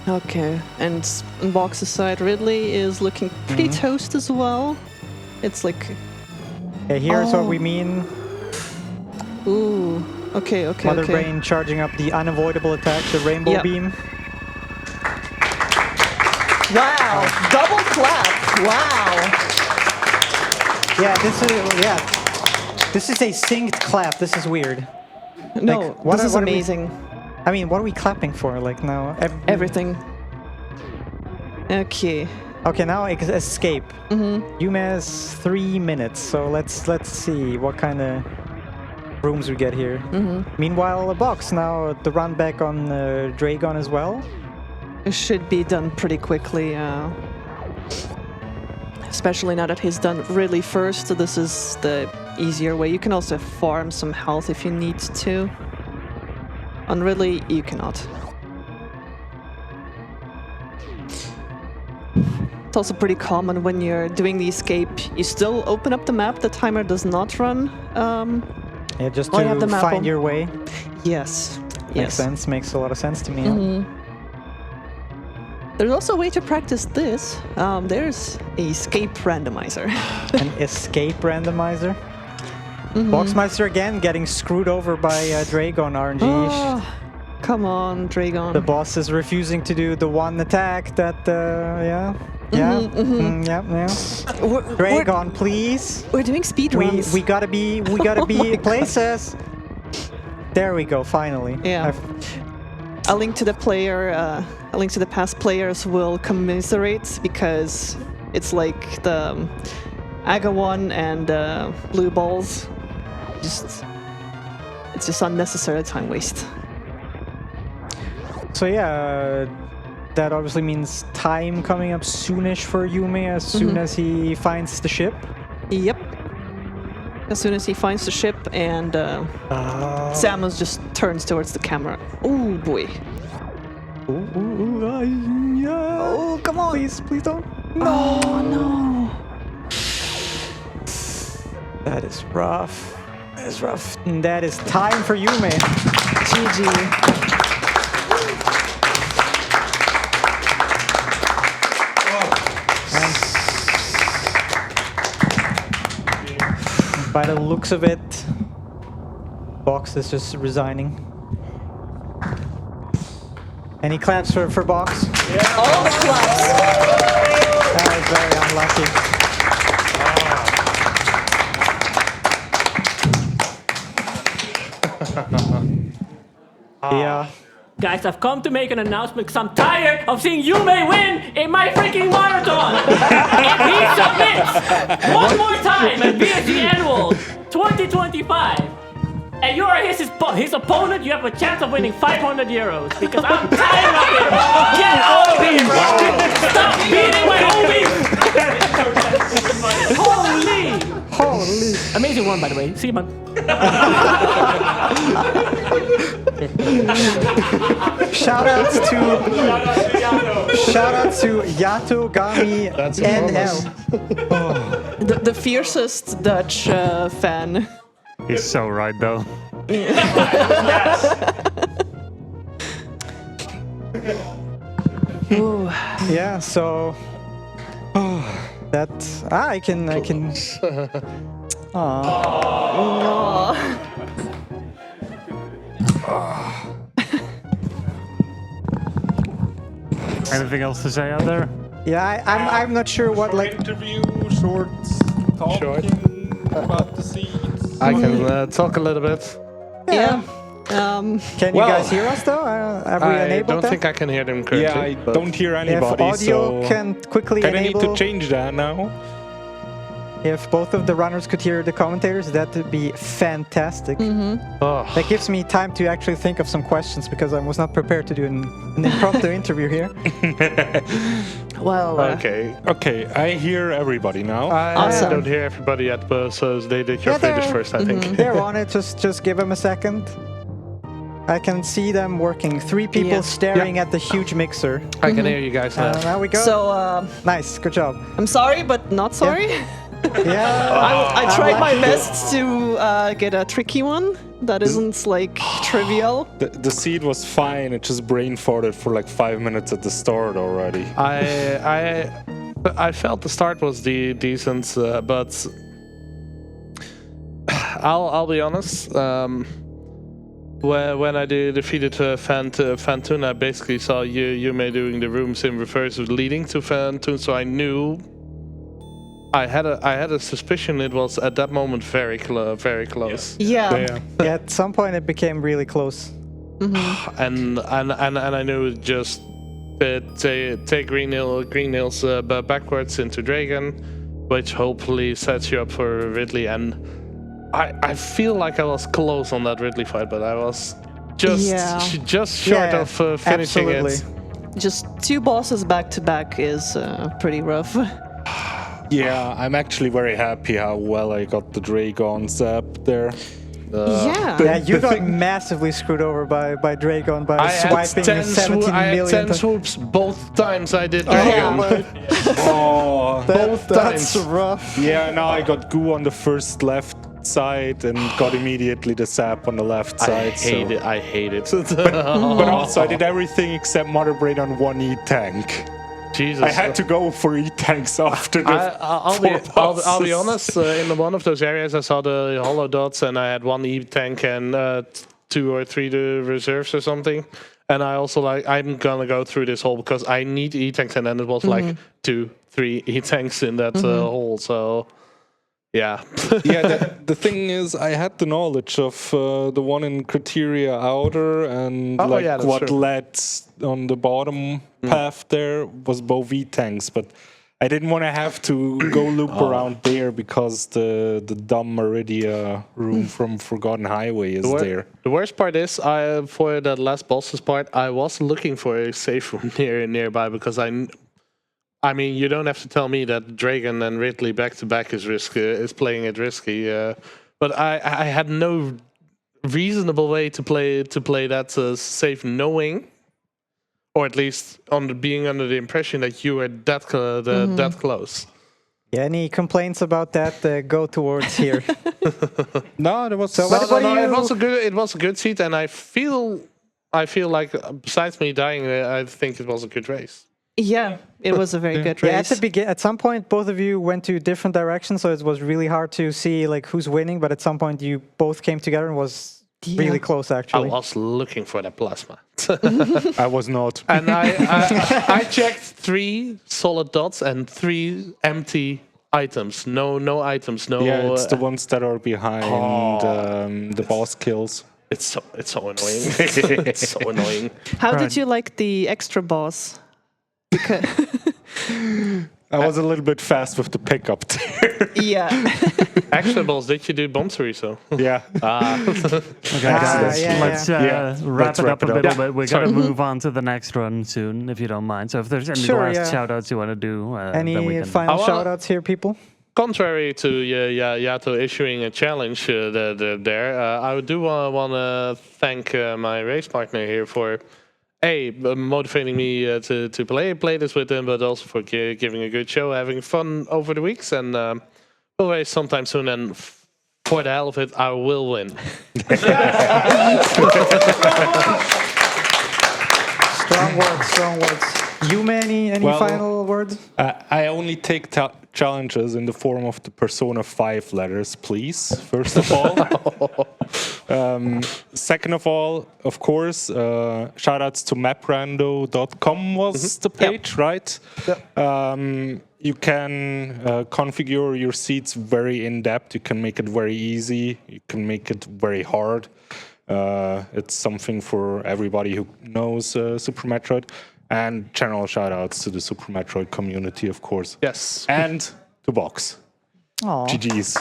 Okay, and on Box's side, Ridley is looking pretty toast as well. It's like... Yeah, here's what we mean. Ooh, okay. Mother Brain charging up the unavoidable attack, the rainbow beam. Wow, double clap, wow. Yeah, this is a synced clap, this is weird. No, like, this is amazing. I mean, what are we clapping for, like, now? Everything. Okay. Okay, now escape. Yume has 3 minutes, so let's see what kind of rooms we get here. Meanwhile, a box now, the run back on Dragon as well. It should be done pretty quickly, especially now that he's done Ridley first. So this is the easier way. You can also farm some health if you need to. On Ridley, you cannot. It's also pretty common when you're doing the escape. You still open up the map. The timer does not run. Yeah, just while you have to the map find on. your way. Yes. Makes sense. Makes a lot of sense to me. There's also a way to practice this. There's a escape randomizer. An escape randomizer. Boxmeister again getting screwed over by Dragon RNG. Oh, come on, Dragon. The boss is refusing to do the one attack that, Dragon, please. We're doing speedruns. We gotta be places. There we go, finally. Yeah. A link to the player, a link to the past players will commiserate because it's like the Aga one and blue balls. It's just unnecessary time waste. So yeah, that obviously means time coming up soonish for Yume as soon as he finds the ship. Yep. As soon as he finds the ship and Samus just turns towards the camera. Oh boy. Oh, come on. Please don't. No. Oh no. That is rough. That is rough. And that is time for Yume. GG. By the looks of it, Box is just resigning. Any claps for Box? Yeah. All the claps. That was very unlucky. Yeah. Guys, I've come to make an announcement because I'm tired of seeing Yume win in my freaking marathon. If he submits one more time at BSG Annual 2025, and you are his opponent, you have a chance of winning 500 euros because I'm tired of it. Get out of here, bro. Stop beating my homies. Holy. Amazing one, by the way. See you, man. Shoutouts to Yato Gami NL. The fiercest Dutch fan. He's so right, though. Ooh. Yeah, so that I can. Aw. Anything else to say out there? Yeah, I'm not sure what like. Interview, shorts, talking about the seeds. I can talk a little bit. Yeah. Can you Well, guys hear us though? Have we I enabled don't that? think I can hear them currently. Yeah, I but- don't hear If anybody, audio so can quickly kinda need enable. to change that now. If both of the runners could hear the commentators, that would be fantastic. Oh. That gives me time to actually think of some questions because I was not prepared to do an impromptu interview here. Well. Okay. Okay, I hear everybody now. I Awesome. don't hear everybody yet, but so they did your Yeah, they're- finish first, I think. They're on it. Just give them a second. I can see them working. 3 people Yeah. staring at the huge mixer. I can hear you guys now. There we go. So Nice, good job. I'm sorry, but not sorry. Yeah. I tried my best to get a tricky one that isn't like trivial. The seed was fine. It just brain farted for like 5 minutes at the start already. I felt the start was decent, but I'll be honest. When I defeated Fantun, I basically saw Yume doing the rooms in reverse leading to Fantun, so I knew. I had a suspicion it was at that moment very close. Yeah. Yeah, at some point it became really close. And I knew just take Green Hills backwards into Dragon, which hopefully sets you up for Ridley. And I feel like I was close on that Ridley fight, but I was just short Yeah, of finishing absolutely. it. Just 2 bosses back to back is pretty rough. Yeah, I'm actually very happy how well I got the Dragon zap there. Yeah. Yeah, you got massively screwed over by Dragon by I had swiping 10 17 I had million 10 times. swoops both times I did Yeah. Dragon. Oh, That's times. rough. yeah, no, I got goo on the first left side and got immediately the zap on the left side. I hate it. But also, I did everything except Mother Brain on 1 E-Tank. Jesus. I had to go for E-Tanks after the I'll be honest. In one of those areas, I saw the hollow dots, and I had 1 E tank and 2 or 3 reserves or something. And I also I'm gonna go through this hole because I need E tanks, and then it was like 2, 3 E tanks in that hole. So yeah, yeah, the thing is, I had the knowledge of the one in Criteria Outer and that's what true. led on the bottom path there was both E-tanks, but I didn't want to have to go loop around there because the dumb Meridia room from Forgotten Highway is there. The worst part is, for that last boss's part, I was looking for a safe room nearby because I mean, you don't have to tell me that Dragon and Ridley back to back is playing it risky. But I had no reasonable way to play that safe, knowing, or at least being under the impression that you were that close. Yeah, any complaints about that, go towards here. No, there was So what do you- It was a good seat, and I feel like besides me dying, I think it was a good race. Yeah, it was a very good Yeah, race. at some point, both of you went to different directions, so it was really hard to see like who's winning. But at some point, you both came together and was really close, I actually. was looking for that plasma. I was not. And I checked 3 solid dots and 3 empty items. No items. No. Yeah, it's the ones that are behind the boss kills. It's so annoying. It's so annoying. How did you like the extra boss? Because I was a little bit fast with the pickup there. yeah. Extra balls. Did you do bomb so? Yeah. Okay, guys, yeah, let's wrap let's it wrap up a it up. little bit. We gotta move on to the next run soon, if you don't mind. So if there's any Sure, last yeah. shout-outs you want to do, then we Any can. final I wanna- shout-outs here, people? Contrary to Yato issuing a challenge there, I do want to thank my race partner here for motivating me to play this with him, but also for giving a good show, having fun over the weeks, and we'll race sometime soon. And for the hell of it, I will win. Strong words, strong words. Yume, any Well, final words? I only take challenges in the form of the Persona 5 letters, please, first of all. Second of all, of course, shoutouts to maprando.com was the page, right? You can configure your seats very in-depth. You can make it very easy. You can make it very hard. It's something for everybody who knows Super Metroid. And general shout-outs to the Super Metroid community, of course. Yes. And to Box. Aw. GG's.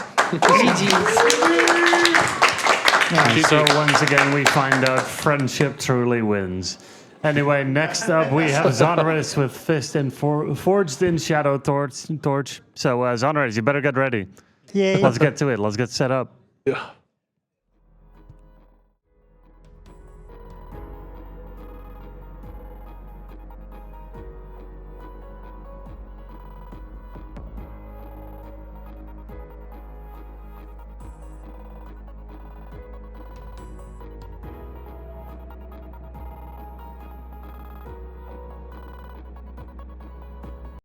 And so once again, we find out friendship truly wins. Anyway, next up we have Xoneris with Fist and Forged in Shadow Torch. So Xoneris, you better get ready. Yay. Let's get to it. Let's get set up. Yeah.